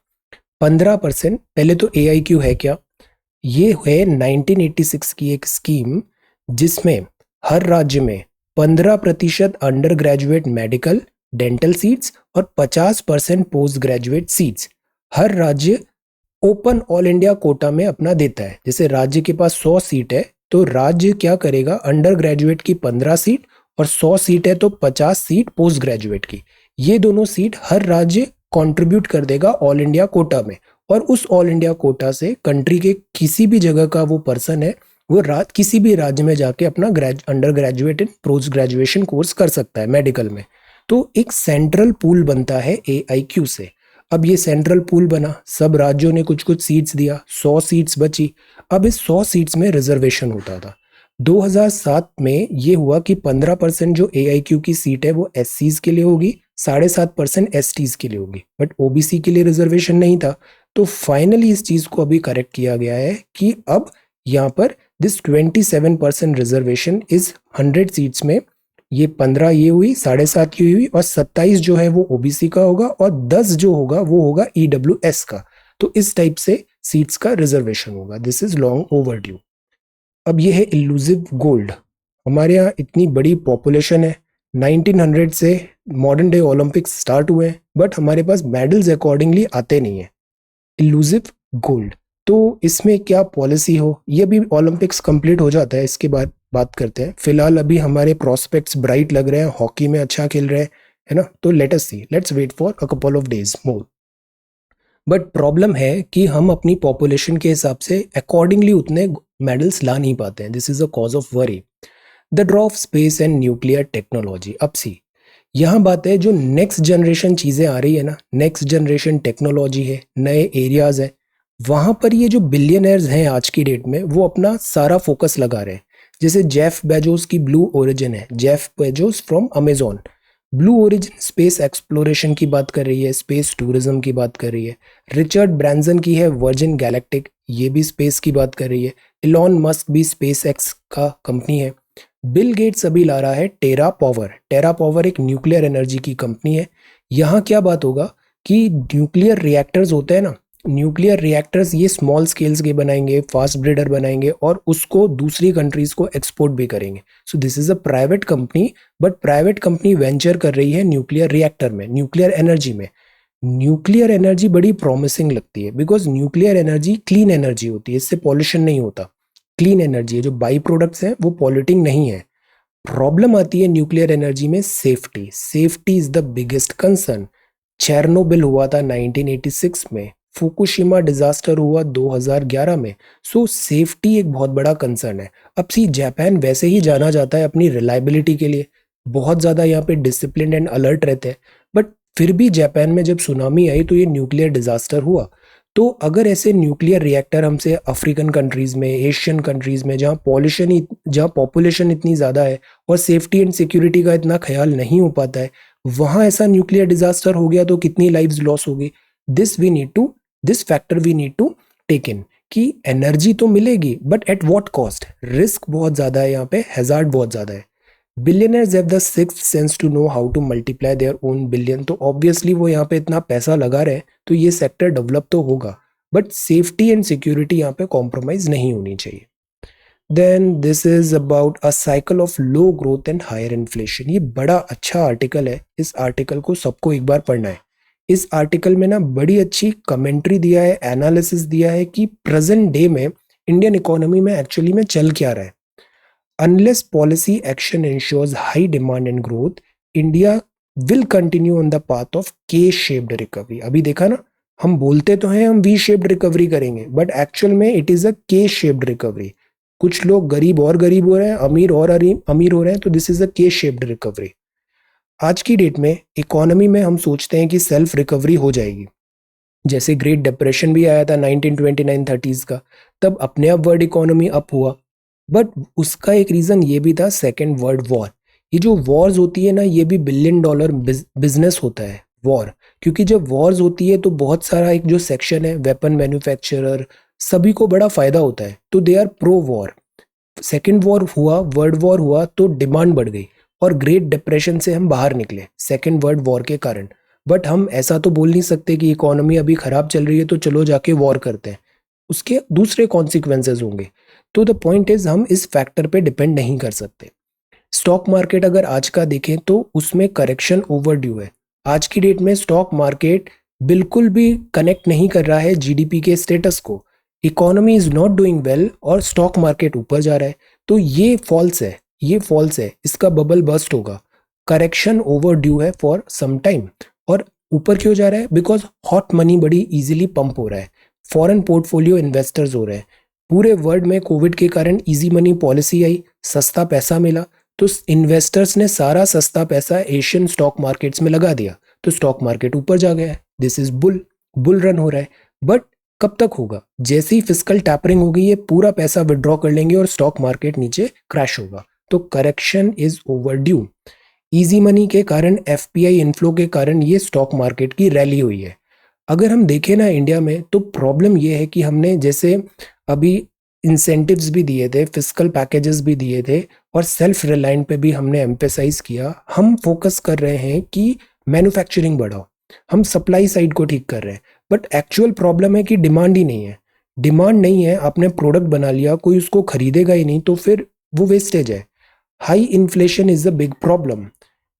15%, पहले तो AIQ है क्या? ये है 1986 की एक स्कीम जिसमें हर राज्य में 15% under graduate medical dental seats और 50% पोस्ट ग्रेजुएट सीट्स हर राज्य ओपन ऑल इंडिया कोटा में अपना देता है। जैसे राज्य के पास 100 सीट है तो राज्य क्या करेगा, अंडर ग्रेजुएट की 15 सीट और 100 सीट है तो 50 सीट पोस्ट ग्रेजुएट की, ये दोनों सीट हर राज्य कंट्रीब्यूट कर देगा ऑल इंडिया कोटा में, और उस ऑल इंडिया कोटा से कंट्री के किसी भी जगह का वो पर्सन है वो किसी भी राज्य में जाके अपना under graduate and post graduation course कर सकता है मेडिकल में। तो एक सेंट्रल पूल बनता है AIQ से। अब ये सेंट्रल पूल बना, सब राज्यों ने कुछ कुछ सीट्स दिया, 100 सीट्स बची। अब इस 100 सीट्स में रिजर्वेशन होता था। 2007 में ये हुआ कि 15% जो AIQ की सीट है वो SCs के लिए होगी, 7.5% STs के लिए होगी, बट OBC के लिए रिजर्वेशन नहीं था। तो फाइनली इस चीज को अभी करेक्ट किया गया है कि अब यहाँ पर दिस 27% रिजर्वेशन इज 100 सीट्स में, ये 15 ये हुई, 7.5 ये हुई, और 27 जो है वो OBC का होगा, और 10 जो होगा वो होगा EWS का। तो इस टाइप से सीट्स का रिजर्वेशन होगा। This is long overdue. अब ये है इल्यूसिव गोल्ड। हमारे यहाँ इतनी बड़ी पॉपुलेशन है, 1900 से मॉडर्न डे ओलंपिक्स स्टार्ट हुए हैं, बट हमारे पास मेडल्स अकॉर्डिंगली आते नहीं है। इल्यूसिव गोल्ड, तो इसमें क्या पॉलिसी हो, ये भी ओलंपिक्स कंप्लीट हो जाता है इसके बाद बात करते हैं। फिलहाल अभी हमारे प्रोस्पेक्ट्स ब्राइट लग रहे हैं, हॉकी में अच्छा खेल रहे हैं, है ना। तो let us see, let's wait for a couple of days more. But problem है कि हम अपनी पॉपुलेशन के हिसाब से अकॉर्डिंगली उतने मेडल्स ला नहीं पाते हैं। This is a cause of worry. The draw of space and nuclear technology. अब सी, यहाँ बात है जो नेक्स्ट जनरेशन चीज़ें आ रही है ना, नेक्स्ट जनरेशन टेक्नोलॉजी है, नए एरियाज है, वहाँ पर ये जो बिलियनर्स हैं आज की डेट में वो अपना सारा फोकस लगा रहे हैं। जैसे जेफ बेजोस की ब्लू ओरिजिन है, Jeff Bezos from Amazon, blue origin space exploration की बात कर रही है, स्पेस टूरिज्म की बात कर रही है। रिचर्ड ब्रांसन की है वर्जिन गैलेक्टिक, ये भी स्पेस की बात कर रही है। इलॉन मस्क भी स्पेस एक्स का कंपनी है। बिल गेट्स अभी ला रहा है टेरा पावर। टेरा पावर एक न्यूक्लियर एनर्जी की कंपनी है। यहाँ क्या बात होगा कि न्यूक्लियर रिएक्टर्स होते हैं ना, न्यूक्लियर रिएक्टर्स ये स्मॉल स्केल्स के बनाएंगे, फास्ट ब्रीडर बनाएंगे, और उसको दूसरी कंट्रीज को एक्सपोर्ट भी करेंगे। सो this is a private company, but private company venture कर रही है न्यूक्लियर रिएक्टर में, न्यूक्लियर एनर्जी में। न्यूक्लियर एनर्जी बड़ी प्रॉमिसिंग लगती है because nuclear energy clean energy होती है, इससे पॉल्यूशन नहीं होता। क्लीन एनर्जी है, जो बाई प्रोडक्ट्स हैं वो पॉल्यूटिंग नहीं है। प्रॉब्लम आती है न्यूक्लियर एनर्जी में safety. Safety is the biggest concern. Chernobyl हुआ था 1986 में, फुकुशिमा डिजास्टर हुआ 2011 में। सो सेफ्टी एक बहुत बड़ा कंसर्न है। अब सी, जापान वैसे ही जाना जाता है अपनी रिलायबिलिटी के लिए, बहुत ज़्यादा यहाँ पे डिसिप्लिन एंड अलर्ट रहते हैं, बट फिर भी जापान में जब सुनामी आई तो ये न्यूक्लियर डिजास्टर हुआ। तो अगर ऐसे न्यूक्लियर रिएक्टर हमसे अफ्रीकन कंट्रीज में, एशियन कंट्रीज में, जहाँ पॉपुलेशन इतनी ज़्यादा है और सेफ्टी एंड सिक्योरिटी का इतना ख्याल नहीं हो पाता है, वहाँ ऐसा न्यूक्लियर डिजास्टर हो गया तो कितनी लाइव्स लॉस होगी। This factor we need to take in कि एनर्जी तो मिलेगी but at what cost. Risk बहुत ज़्यादा है यहाँ पे, हैजार्ड बहुत ज़्यादा है। Billionaires have the sixth sense to know how to multiply their own billion. तो ऑब्वियसली वो यहाँ पे इतना पैसा लगा रहे हैं तो ये सेक्टर डेवलप तो होगा, बट सेफ्टी एंड सिक्योरिटी यहाँ पे कॉम्प्रोमाइज नहीं होनी चाहिए। Then this is about a cycle of low growth and higher inflation. ये बड़ा अच्छा आर्टिकल है, इस आर्टिकल को सबको एक बार पढ़ना है। इस आर्टिकल में ना बड़ी अच्छी कमेंट्री दिया है, एनालिसिस दिया है कि प्रेजेंट डे में इंडियन इकोनॉमी में एक्चुअली में चल क्या रहा है। Unless policy action ensures high demand and growth, India will continue on the path of K-shaped recovery. अभी देखा ना, हम बोलते तो हैं हम V-shaped recovery करेंगे, बट एक्चुअल में it is a K-shaped recovery। कुछ लोग गरीब और गरीब हो रहे हैं, अमीर और अमीर हो रहे हैं, तो this is a K-shaped recovery। आज की डेट में इकोनॉमी में हम सोचते हैं कि सेल्फ रिकवरी हो जाएगी। जैसे ग्रेट डिप्रेशन भी आया था 1929-30s का, तब अपने आप वर्ल्ड इकोनॉमी अप हुआ, बट उसका एक रीज़न ये भी था सेकेंड वर्ल्ड वॉर। ये जो वॉर्स होती है ना, ये भी $1 बिलियन बिजनेस होता है वॉर, क्योंकि जब वॉर्स होती है तो बहुत सारा एक जो सेक्शन है वेपन मैन्युफैक्चरर, सभी को बड़ा फायदा होता है, तो they are pro war. Second war हुआ, वर्ल्ड वॉर हुआ तो डिमांड बढ़ गई और ग्रेट डिप्रेशन से हम बाहर निकले सेकेंड वर्ल्ड वॉर के कारण। बट हम ऐसा तो बोल नहीं सकते कि इकोनॉमी अभी खराब चल रही है तो चलो जाके वॉर करते हैं, उसके दूसरे कॉन्सिक्वेंसेज होंगे। तो द पॉइंट इज हम इस फैक्टर पे डिपेंड नहीं कर सकते। स्टॉक मार्केट अगर आज का देखें तो उसमें करेक्शन ओवरड्यू है। आज की डेट में स्टॉक मार्केट बिल्कुल भी कनेक्ट नहीं कर रहा है जीडीपी के स्टेटस को। Economy is not doing well और स्टॉक मार्केट ऊपर जा रहा है, तो ये फॉल्स है, ये फॉल्स है, इसका बबल बस्ट होगा। करेक्शन ओवरड्यू है फॉर सम टाइम, और ऊपर क्यों जा रहा है? बिकॉज हॉट मनी बड़ी इजीली पंप हो रहा है, फॉरेन पोर्टफोलियो इन्वेस्टर्स हो रहे हैं। पूरे वर्ल्ड में कोविड के कारण इजी मनी पॉलिसी आई, सस्ता पैसा मिला, तो इन्वेस्टर्स ने सारा सस्ता पैसा एशियन स्टॉक मार्केट्स में लगा दिया, तो स्टॉक मार्केट ऊपर जा गया है। दिस इज बुल रन हो रहा है। बट कब तक होगा? जैसे ही फिस्कल टैपरिंग होगी ये पूरा पैसा विड्रॉ कर लेंगे और स्टॉक मार्केट नीचे क्रैश होगा। तो correction is over due. Easy money के कारण, एफपीआई इनफ्लो के कारण ये स्टॉक मार्केट की रैली हुई है। अगर हम देखें ना इंडिया में, तो प्रॉब्लम ये है कि हमने जैसे अभी इंसेंटिव्स भी दिए थे, फिस्कल पैकेजेस भी दिए थे, और सेल्फ रिलायंट पे भी हमने एम्फेसाइज किया। हम फोकस कर रहे हैं कि मैन्युफैक्चरिंग बढ़ाओ, हम सप्लाई साइड को ठीक कर रहे हैं, बट एक्चुअल प्रॉब्लम है कि डिमांड ही नहीं है। डिमांड नहीं है, आपने प्रोडक्ट बना लिया, कोई उसको खरीदेगा ही नहीं, तो फिर वो वेस्टेज है। High inflation is a big problem.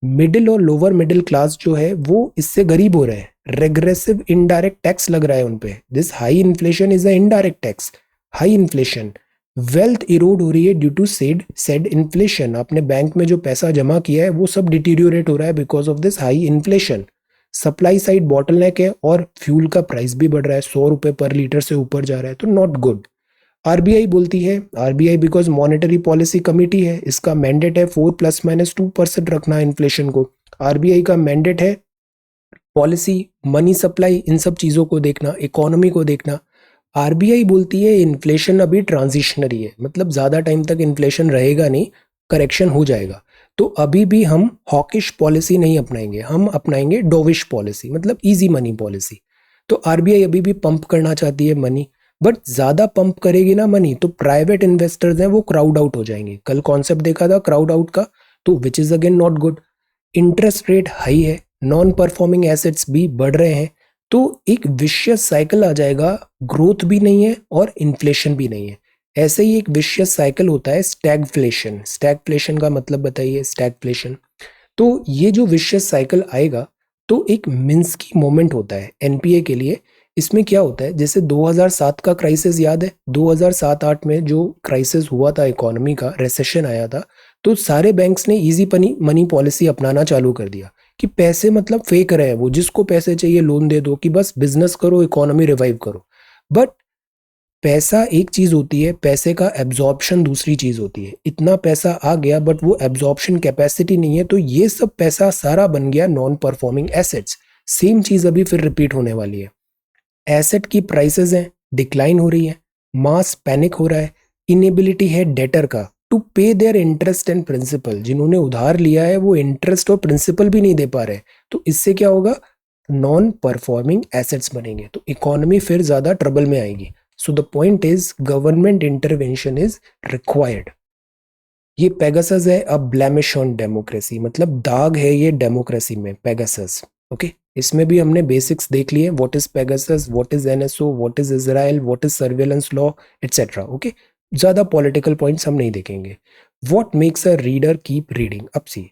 Middle और लोअर मिडिल क्लास जो है वो इससे गरीब हो रहे हैं। रेग्रेसिव इनडायरेक्ट टैक्स लग रहा है उन पे। This high inflation is a indirect tax. High inflation, wealth Erode हो रही है ड्यू टू सेड इन्फ्लेशन। आपने बैंक में जो पैसा जमा किया है वो सब डिटीरियोरेट हो रहा है because of this high inflation. Supply side bottleneck है और फ्यूल का प्राइस भी बढ़ रहा है, 100 रुपए पर लीटर से ऊपर जा रहा है, तो नॉट गुड। आरबीआई बोलती है, RBI because monetary policy committee है, इसका मैंडेट है 4 ± 2% रखना इन्फ्लेशन को। आरबीआई का मैंडेट है पॉलिसी, मनी सप्लाई, इन सब चीज़ों को देखना, इकोनॉमी को देखना। आरबीआई बोलती है इन्फ्लेशन अभी ट्रांजिशनरी है, मतलब ज़्यादा टाइम तक इन्फ्लेशन रहेगा नहीं, करेक्शन हो जाएगा। तो अभी भी हम हॉकिश पॉलिसी नहीं अपनाएंगे, हम अपनाएंगे डोविश पॉलिसी, मतलब इजी मनी पॉलिसी। तो आरबीआई अभी भी पंप करना चाहती है मनी, बट ज़्यादा पंप करेगी ना मनी तो प्राइवेट इन्वेस्टर्स हैं वो क्राउड आउट हो जाएंगे। कल कॉन्सेप्ट देखा था क्राउड आउट का, तो which is again not good. Interest rate high है, नॉन परफॉर्मिंग एसेट्स भी बढ़ रहे हैं, तो एक विशियस साइकिल आ जाएगा। ग्रोथ भी नहीं है और इन्फ्लेशन भी नहीं है। ऐसे ही एक विशियस साइकिल होता है स्टैगफ्लेशन। स्टैगफ्लेशन का मतलब बताइए? स्टैगफ्लेशन, तो ये जो विशियस साइकिल आएगा तो एक मिन्स्की मोमेंट होता है एनपीए के लिए। इसमें क्या होता है, जैसे 2007 का क्राइसिस याद है? 2007-8 में जो क्राइसिस हुआ था, इकोनॉमी का रेसेशन आया था, तो सारे बैंक्स ने इजी मनी पॉलिसी अपनाना चालू कर दिया कि पैसे मतलब फेंक रहे हैं वो, जिसको पैसे चाहिए लोन दे दो, कि बस बिजनेस करो, इकोनॉमी रिवाइव करो। बट पैसा एक चीज होती है, पैसे का एब्जॉर्प्शन दूसरी चीज होती है। इतना पैसा आ गया बट वो एब्जॉर्प्शन कैपेसिटी नहीं है, तो ये सब पैसा सारा बन गया नॉन परफॉर्मिंग एसेट्स। सेम चीज अभी फिर रिपीट होने वाली है। एसेट की प्राइसेस हैं, डिक्लाइन हो रही है, मास पैनिक हो रहा है, इनेबिलिटी है डेटर का टू पे देयर इंटरेस्ट एंड प्रिंसिपल। जिन्होंने उधार लिया है वो इंटरेस्ट और प्रिंसिपल भी नहीं दे पा रहे, तो इससे क्या होगा? नॉन परफॉर्मिंग एसेट्स बनेंगे, तो इकोनॉमी फिर ज्यादा ट्रबल में आएगी। सो the point is government intervention is required. ये पेगासस है अब ब्लेमिश ऑन डेमोक्रेसी, मतलब दाग है ये डेमोक्रेसी में, पेगासस। ओके, इसमें भी हमने बेसिक्स देख लिए, what is Pegasus, what is NSO, what is Israel, what is surveillance law, etcetera. Okay, ज्यादा पॉलिटिकल पॉइंट्स हम नहीं देखेंगे। What makes a reader keep reading? अब सी,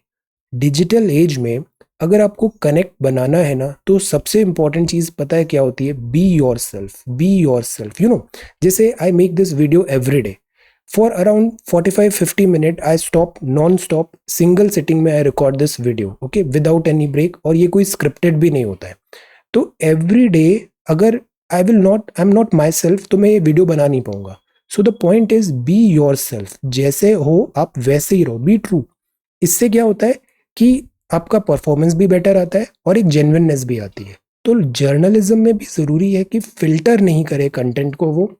डिजिटल एज में अगर आपको कनेक्ट बनाना है ना, तो सबसे इंपॉर्टेंट चीज पता है क्या होती है? Be yourself, be yourself, you know. जैसे I make this video every day for around 45-50 minute, I stop non stop single sitting में, I record this video, okay, without any break, और ये कोई scripted भी नहीं होता है। तो एवरी डे अगर I am not my self, तो मैं ये वीडियो बना नहीं पाऊंगा। सो the point is be your self, जैसे हो आप वैसे ही रहो, बी ट्रू। इससे क्या होता है कि आपका परफॉर्मेंस भी बेटर आता है और एक जेन्युइननेस भी आती है। तो जर्नलिज्म में भी जरूरी है कि फिल्टर नहीं करे कंटेंट को वो।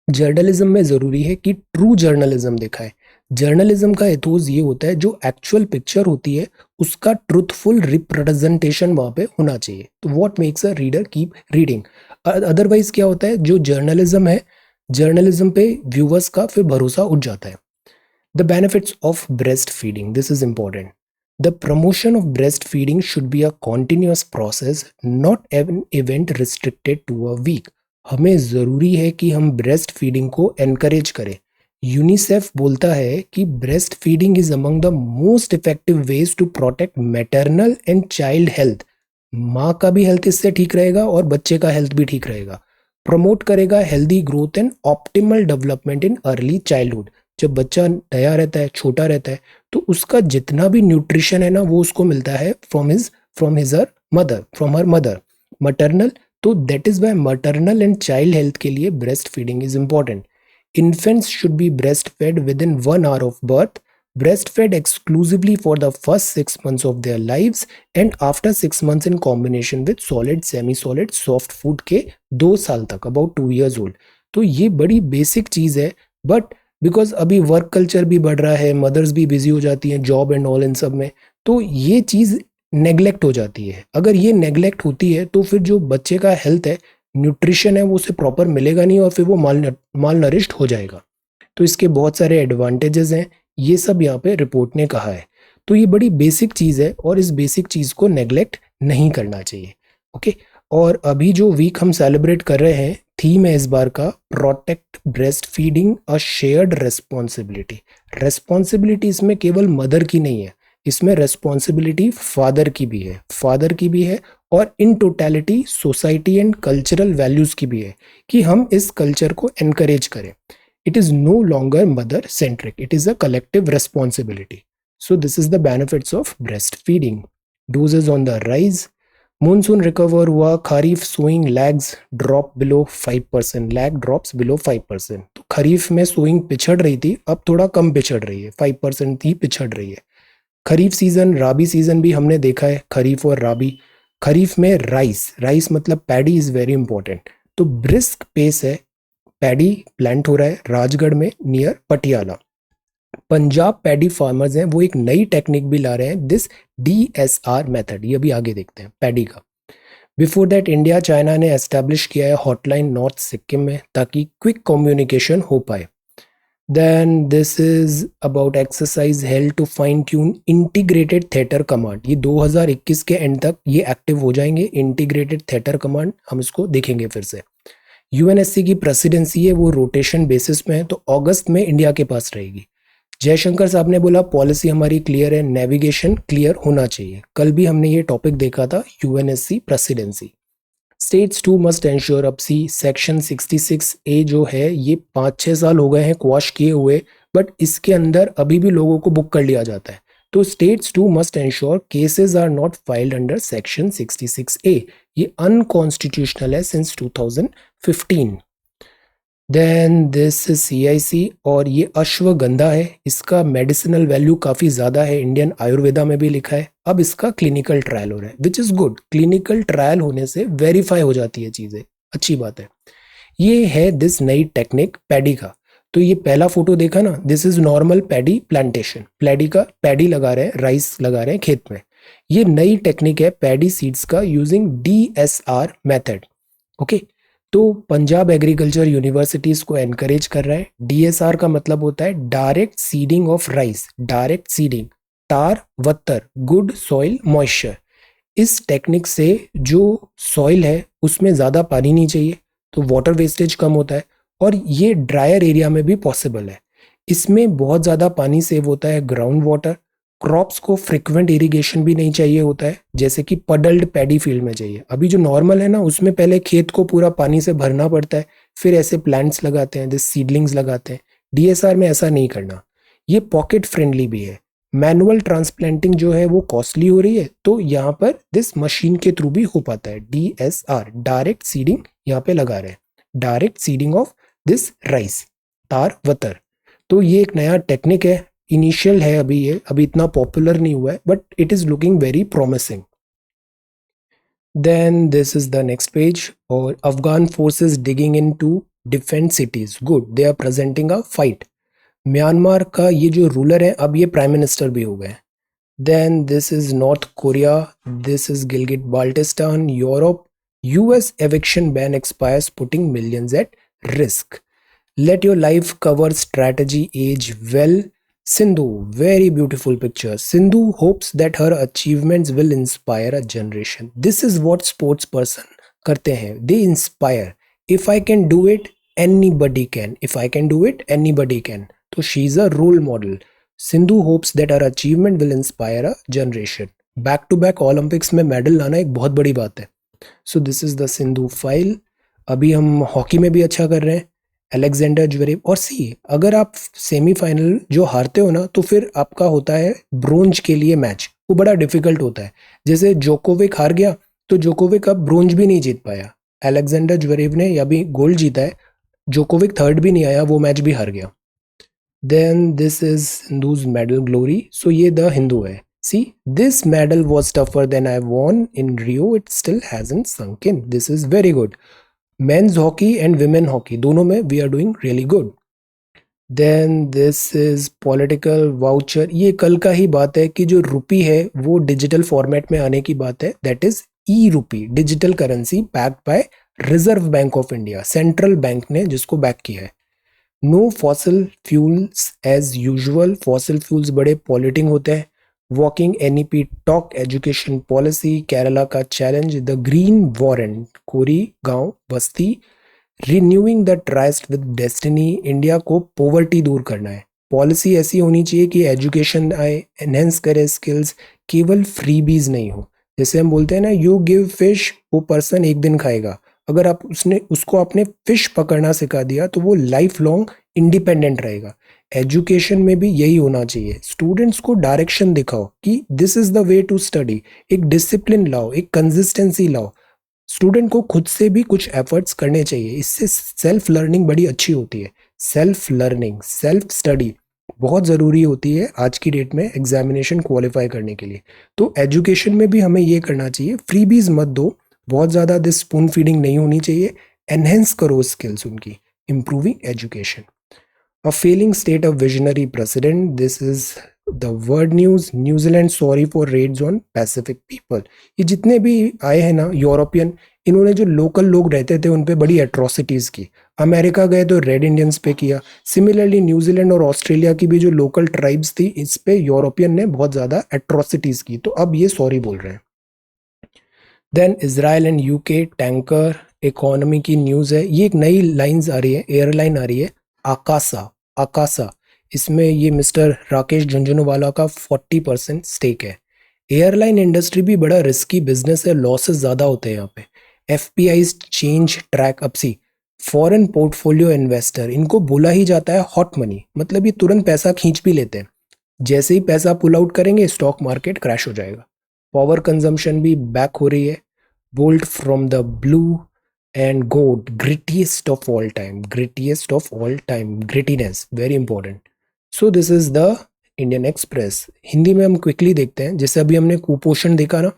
जर्नलिज्म में जरूरी है कि ट्रू जर्नलिज्म दिखाए। जर्नलिज्म का एथोस ये होता है जो एक्चुअल पिक्चर होती है उसका ट्रुथफुल रिप्रेजेंटेशन वहां पे होना चाहिए। तो what makes a reader keep reading. Otherwise क्या होता है, जो जर्नलिज्म है, जर्नलिज्म पे व्यूवर्स का फिर भरोसा उठ जाता है। The benefits of breast feeding, this is important. The promotion of breastfeeding should be a continuous process, not an event restricted to a week. हमें ज़रूरी है कि हम ब्रेस्ट फीडिंग को एनकरेज करें। यूनिसेफ बोलता है कि breast feeding is among the most effective ways to protect maternal and child health. माँ का भी हेल्थ इससे ठीक रहेगा और बच्चे का हेल्थ भी ठीक रहेगा। प्रमोट करेगा healthy growth and optimal development in early childhood. जब बच्चा नया रहता है, छोटा रहता है, तो उसका जितना भी न्यूट्रिशन है ना वो उसको मिलता है from his her mother, from her mother, maternal, तो that is why maternal and child health के लिए breastfeeding is important. Infants should be breastfed within 1 hour of birth, breastfed exclusively for the first 6 months of their lives and after 6 months in combination with solid, semi-solid, soft food के 2 साल तक, about 2 years old. तो ये बड़ी basic चीज़ है, but because अभी work culture भी बढ़ रहा है, मदर्स भी बिजी हो जाती हैं जॉब एंड ऑल इन सब में, तो ये चीज़ नेग्लेक्ट हो जाती है. अगर ये नेग्लेक्ट होती है तो फिर जो बच्चे का हेल्थ है, न्यूट्रिशन है, वो उसे प्रॉपर मिलेगा नहीं और फिर वो माल नरिश्ड हो जाएगा. तो इसके बहुत सारे एडवांटेजेस हैं, ये सब यहाँ पे रिपोर्ट ने कहा है. तो ये बड़ी बेसिक चीज़ है और इस बेसिक चीज़ को नेग्लेक्ट नहीं करना चाहिए. ओके, और अभी जो वीक हम सेलिब्रेट कर रहे हैं, थीम है इस बार का protect breast feeding a shared responsibility. Responsibility इसमें केवल मदर की नहीं है, इसमें रेस्पॉन्सिबिलिटी फादर की भी है, और in totality society and cultural values की भी है कि हम इस कल्चर को एनकरेज करें. It is no longer mother centric, it is a collective responsibility. So this is the benefits of breast feeding. Doses on the rise. Monsoon recover हुआ, kharif sowing lags drop below 5%, lag drops below 5%. तो खरीफ में sowing पिछड़ रही थी, अब थोड़ा कम पिछड़ रही है, 5% ही पिछड़ रही है. खरीफ सीजन, राबी सीजन भी हमने देखा है, खरीफ और राबी. खरीफ में राइस मतलब पैडी इज वेरी इंपॉर्टेंट. तो ब्रिस्क पेस है, पैडी प्लांट हो रहा है राजगढ़ में near Patiala. Punjab paddy farmers हैं, वो एक नई टेक्निक भी ला रहे हैं, दिस DSR मेथड. ये अभी आगे देखते हैं पैडी का. बिफोर दैट इंडिया चाइना ने एस्टेब्लिश किया है हॉटलाइन नॉर्थ सिक्किम में ताकि क्विक कम्युनिकेशन हो पाए. Then this is about exercise held to fine tune integrated theater command. ये 2021 के एंड तक ये एक्टिव हो जाएंगे. इंटीग्रेटेड थिएटर कमांड हम इसको देखेंगे फिर से. UNSC की प्रेसिडेंसी है, वो रोटेशन बेसिस में है, तो अगस्त में इंडिया के पास रहेगी. जयशंकर साहब ने बोला पॉलिसी हमारी क्लियर है, नेविगेशन क्लियर होना चाहिए. कल भी हमने ये टॉपिक देखा था, UNSC presidency. States to must ensure. अब सी सेक्शन 66A जो है ये 5-6 साल हो गए हैं क्वाश किए हुए, बट इसके अंदर अभी भी लोगों को बुक कर लिया जाता है. तो states to must ensure cases are not filed under section 66A. ये अनकॉन्स्टिट्यूशनल है सिंस 2015. देन दिस CIC, और ये अश्वगंधा है, इसका मेडिसिनल वैल्यू काफ़ी ज़्यादा है, इंडियन आयुर्वेदा में भी लिखा है. अब इसका क्लिनिकल ट्रायल हो रहा है, which is good. Clinical trial होने से वेरीफाई हो जाती है चीज़ें, अच्छी बात है. ये है दिस नई टेक्निक पैडी का. तो ये पहला फोटो देखा ना, this is normal paddy plantation. Paddy लगा रहे हैं, राइस लगा रहे हैं खेत में. ये नई टेक्निक है पैडी सीड्स का यूजिंग DSR मेथड. ओके, तो पंजाब एग्रीकल्चर यूनिवर्सिटीज को एनकरेज कर रहा है. DSR का मतलब होता है direct seeding of rice, direct seeding, टार वत्तर, गुड सॉइल मॉइस्चर. इस टेक्निक से जो सॉइल है उसमें ज़्यादा पानी नहीं चाहिए, तो वाटर वेस्टेज कम होता है, और ये ड्रायर एरिया में भी पॉसिबल है. इसमें बहुत ज़्यादा पानी सेव होता है, ग्राउंड वाटर. क्रॉप्स को फ्रिक्वेंट इरिगेशन भी नहीं चाहिए होता है, जैसे कि पडल्ड पैडी फील्ड में चाहिए. अभी जो नॉर्मल है ना, उसमें पहले खेत को पूरा पानी से भरना पड़ता है, फिर ऐसे प्लांट्स लगाते हैं, दिस सीडलिंग्स लगाते हैं. DSR में ऐसा नहीं करना. ये पॉकेट फ्रेंडली भी है. मैनुअल ट्रांसप्लांटिंग जो है वो कॉस्टली हो रही है, तो यहाँ पर दिस मशीन के थ्रू भी हो पाता है. DSR डायरेक्ट सीडिंग यहाँ पे लगा रहे हैं, direct seeding of this rice, तार वतर. तो ये एक नया टेक्निक है, इनिशियल है अभी, ये अभी इतना पॉपुलर नहीं हुआ है, but it is looking very promising. Then this is the next page. और Afghan forces digging into defence cities, good, they are presenting a fight. Myanmar का ये जो रूलर है, अब ये प्राइम मिनिस्टर भी हो गए. Then this is North Korea, this is Gilgit Baltistan, Europe. US eviction ban expires, putting millions at risk. Let your life cover strategy age well. Sindhu, very beautiful picture. Sindhu hopes that her achievements will inspire a generation. This is what sports person करते हैं, they inspire. If I can do it, anybody can. If I can do it, anybody can. तो she is a role model. Sindhu hopes that her achievement will inspire a generation. Back to back Olympics में medal लाना एक बहुत बड़ी बात है. सो this is the Sindhu file. अभी हम हॉकी में भी अच्छा कर रहे हैं, अलेक्जेंडर ज्वेरेव. और सी, अगर आप सेमीफाइनल जो हारते हो ना, तो फिर आपका होता है ब्रोंज के लिए मैच, वो बड़ा डिफिकल्ट होता है। जैसे जोकोविक हार गया तो जोकोविक अब ब्रोंज भी नहीं जीत पाया, अलेक्जेंडर ज्वेरेव ने या भी गोल्ड जीता है, जोकोविक थर्ड भी नहीं आया, वो मैच भी हार गया। Then this is Hindu's medal glory, so ये द हिंदू है। See, this medal was tougher than I won in Rio. It still hasn't sunk in. This is very good. Men's hockey and women hockey, दोनों में we are doing really good. Then this is political voucher. ये कल का ही बात है कि जो रुपी है वो डिजिटल फॉर्मेट में आने की बात है। That is e rupee, digital currency backed by Reserve Bank of India, central bank ने जिसको बैक किया है। No fossil fuels as usual, fossil fuels बड़े पॉल्यूटिंग होते हैं। Walking NEP talk education policy, Kerala का चैलेंज, द ग्रीन वारंट, कोरी गांव बस्ती, renewing the trust with destiny, India को पॉवर्टी दूर करना है। पॉलिसी ऐसी होनी चाहिए कि एजुकेशन आए, एनहेंस करे स्किल्स, केवल फ्रीबीज नहीं हो। जैसे हम बोलते हैं ना, यू गिव फिश, वो पर्सन एक दिन खाएगा, अगर आप उसको आपने फिश पकड़ना सिखा दिया तो वो लाइफ लॉन्ग इंडिपेंडेंट रहेगा। एजुकेशन में भी यही होना चाहिए, स्टूडेंट्स को डायरेक्शन दिखाओ कि this is the way to study, एक डिसिप्लिन लाओ, एक कंसिस्टेंसी लाओ। स्टूडेंट को खुद से भी कुछ एफर्ट्स करने चाहिए, इससे सेल्फ लर्निंग बड़ी अच्छी होती है। सेल्फ लर्निंग, सेल्फ स्टडी बहुत ज़रूरी होती है आज की डेट में एग्जामिनेशन क्वालिफाई करने के लिए। तो एजुकेशन में भी हमें ये करना चाहिए, फ्रीबीज मत दो, बहुत ज़्यादा दिस स्पून फीडिंग नहीं होनी चाहिए, एनहेंस करो स्किल्स उनकी, improving education. A failing state of visionary president. This is the world news. New Zealand sorry for raids on Pacific people. ये जितने भी आए हैं ना यूरोपियन, इन्होंने जो लोकल लोग रहते थे उन पे बड़ी एट्रोसिटीज़ की। अमेरिका गए तो रेड इंडियंस पे किया। सिमिलरली न्यूजीलैंड और ऑस्ट्रेलिया की भी जो लोकल ट्राइब्स थी, इस पे यूरोपियन ने बहुत ज़्यादा एट्रोसिटीज़ की, तो अब ये सॉरी बोल रहे हैं। Then Israel and UK tanker economy की न्यूज़ है। ये एक नई लाइन्स आ रही है, एयरलाइन आ रही है, आकाशा। इसमें ये मिस्टर राकेश झुंझुनवाला का 40% स्टेक है। एयरलाइन इंडस्ट्री भी बड़ा रिस्की बिजनेस है, लॉसेस ज़्यादा होते हैं यहाँ पे। एफपीआई चेंज ट्रैक अपसी, फॉरेन पोर्टफोलियो इन्वेस्टर, इनको बोला ही जाता है हॉट मनी, मतलब ये तुरंत पैसा खींच भी लेते हैं। जैसे ही पैसा पुल आउट करेंगे स्टॉक मार्केट क्रैश हो जाएगा। पावर कंजम्पशन भी बैक हो रही है। Bolt from the blue and goat, grittiest of all time, grittiness very important. So this is the Indian Express. Hindi में हम क्विकली देखते हैं। जैसे अभी हमने कुपोषण देखा ना,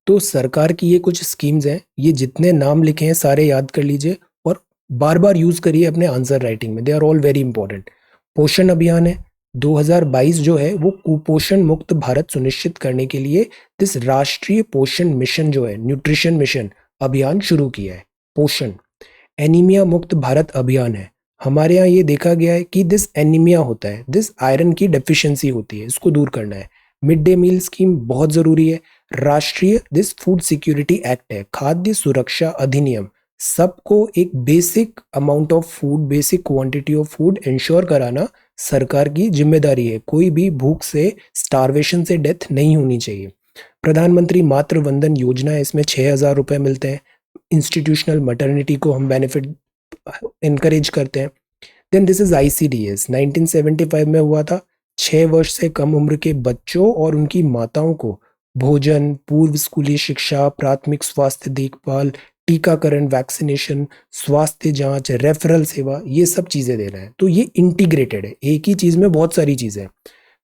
तो सरकार की ये कुछ स्कीम्स हैं, ये जितने नाम लिखे हैं सारे याद कर लीजिए और बार बार यूज करिए अपने आंसर राइटिंग में, they are all very important. Poshan Abhiyan है 2022 जो है वो कुपोषण मुक्त भारत सुनिश्चित करने के लिए दिस राष्ट्रीय पोषण मिशन जो है, न्यूट्रिशन मिशन अभियान शुरू किया है। पोषण एनीमिया मुक्त भारत अभियान है। हमारे यहाँ ये देखा गया है कि दिस एनीमिया होता है, दिस आयरन की डेफिशिएंसी होती है, इसको दूर करना है। मिड डे मील स्कीम बहुत ज़रूरी है। राष्ट्रीय दिस फूड सिक्योरिटी एक्ट है, खाद्य सुरक्षा अधिनियम, सबको एक basic amount of food, basic quantity of food ensure कराना सरकार की जिम्मेदारी है। कोई भी भूख से, स्टारवेशन से डेथ नहीं होनी चाहिए। प्रधानमंत्री मातृ वंदन योजना है, इसमें 6,000 रुपये मिलते हैं। इंस्टीट्यूशनल मटर्निटी को हम बेनिफिट इनकरेज करते हैं। देन दिस इज ICDS, 1975 में हुआ था। 6 वर्ष से कम उम्र के बच्चों और उनकी माताओं को भोजन, पूर्व स्कूली शिक्षा, प्राथमिक स्वास्थ्य देखभाल, टीकाकरण, वैक्सीनेशन, स्वास्थ्य जांच, रेफरल सेवा, ये सब चीज़ें दे रहे हैं। तो ये इंटीग्रेटेड है, एक ही चीज़ में बहुत सारी चीज़ें हैं।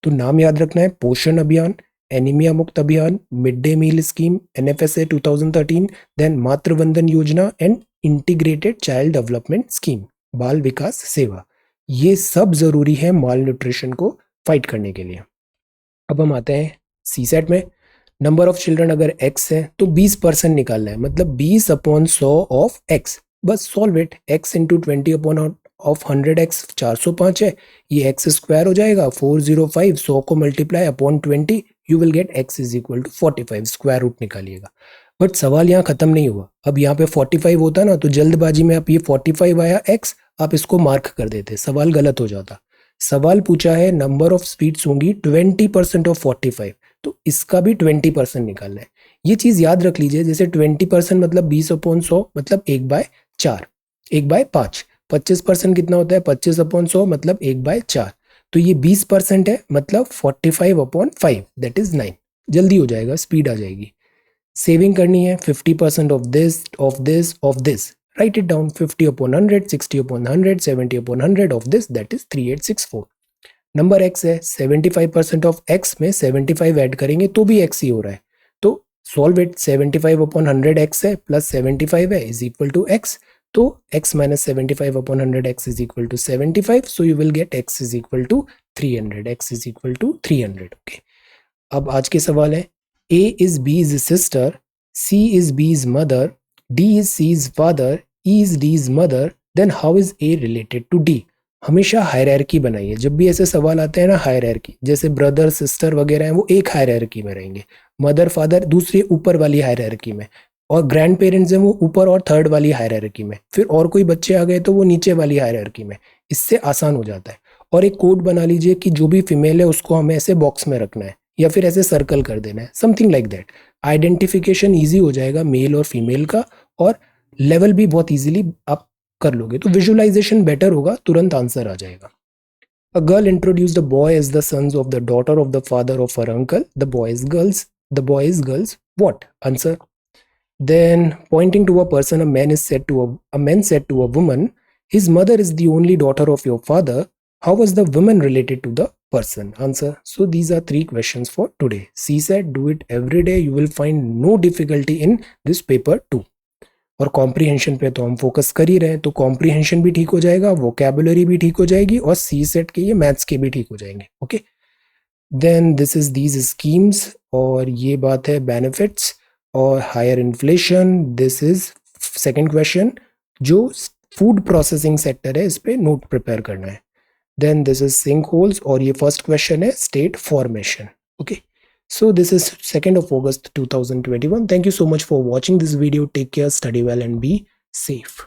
तो नाम याद रखना है, पोषण अभियान, एनीमिया मुक्त अभियान, mid day meal scheme, NFSA 2013, then Matruvandan Yojana and integrated child development scheme, बाल विकास सेवा। ये सब जरूरी है माल न्यूट्रिशन को फाइट करने के लिए। अब हम आते हैं CSAT में। नंबर ऑफ चिल्ड्रन अगर x है तो 20% निकालना है, मतलब 20/100 ऑफ x। बस solve it, x into 20/100x 405 है, ये x स्क्वायर हो जाएगा 405, 100 को multiply upon 20, you will get x is equal to 45, square root निकालिएगा। बट सवाल यहाँ खत्म नहीं हुआ। अब यहाँ पे 45 होता ना तो जल्दबाजी में आप ये 45 आया x, आप इसको मार्क कर देते, सवाल गलत हो जाता। सवाल पूछा है नंबर ऑफ स्पीड्स होंगी 20% ऑफ 45, तो इसका भी 20% निकालना है। ये चीज याद रख लीजिए, जैसे 20% मतलब 20/100 मतलब 1/4, 1/5। 25% कितना होता है, 25/100 मतलब 1/4। तो ये 20% है, मतलब 45/5, दैट इज 9। जल्दी हो जाएगा, स्पीड आ जाएगी। सेविंग करनी है 50% of this of this of this, right it down 50 upon 100, 60 upon 100, 70 upon 100 of this, that is 3864। Number x है, 75% ऑफ x में 75 ऐड करेंगे तो भी x ही हो रहा है, तो सॉल्व इट। 75 अपॉन 100 x है प्लस 75 है इज इक्वल टू x, तो x minus 75 upon 100 x is equal to 75, so you will get x is equal to 300, x is equal to 300। Okay, अब आज के सवाल है, A is B's sister, C is B's mother, D is C's father, E is D's mother, then how is A related to D? हमेशा hierarchy बनाइए। जब भी ऐसे सवाल आते हैं ना, हायरार्की, जैसे ब्रदर सिस्टर वगैरह हैं वो एक हायरार्की में रहेंगे, मदर फादर दूसरी ऊपर वाली हायरार्की में, और ग्रैंड पेरेंट्स हैं वो ऊपर और थर्ड वाली हायरार्की में, फिर और कोई बच्चे आ गए तो वो नीचे वाली हायरार्की में। इससे आसान हो जाता है। और एक कोड बना लीजिए कि जो भी फीमेल है उसको हमें ऐसे बॉक्स में रखना है या फिर ऐसे सर्कल कर देना है, something like that. Identification easy हो जाएगा मेल और फीमेल का, और लेवल भी बहुत इजीली आप कर लोगे, तो विजुअलाइजेशन बेटर होगा, तुरंत आंसर आ जाएगा। A girl introduced a boy as the sons of the daughter of the father of her uncle. The boy is girls. The boy is girls. What? Answer. Then, pointing to a person, a man said to a woman, his mother is the only daughter of your father. How was the woman related to the person? Answer. So these are 3 questions for today. C said, do it every day. You will find no difficulty in this paper too. और comprehension पे तो हम focus कर ही रहे हैं, तो comprehension भी ठीक हो जाएगा, वोकैबुलरी भी ठीक हो जाएगी, और सी सेट के ये मैथ्स के भी ठीक हो जाएंगे। Okay, then this is these schemes, और ये बात है बेनिफिट्स और higher inflation. This is second question, जो फूड प्रोसेसिंग सेक्टर है इस पे नोट प्रिपेयर करना है। Then this is sink holes, और ये फर्स्ट क्वेश्चन है state formation. Okay, so this is 2nd of August 2021. Thank you so much for watching this video. Take care, study well, and be safe.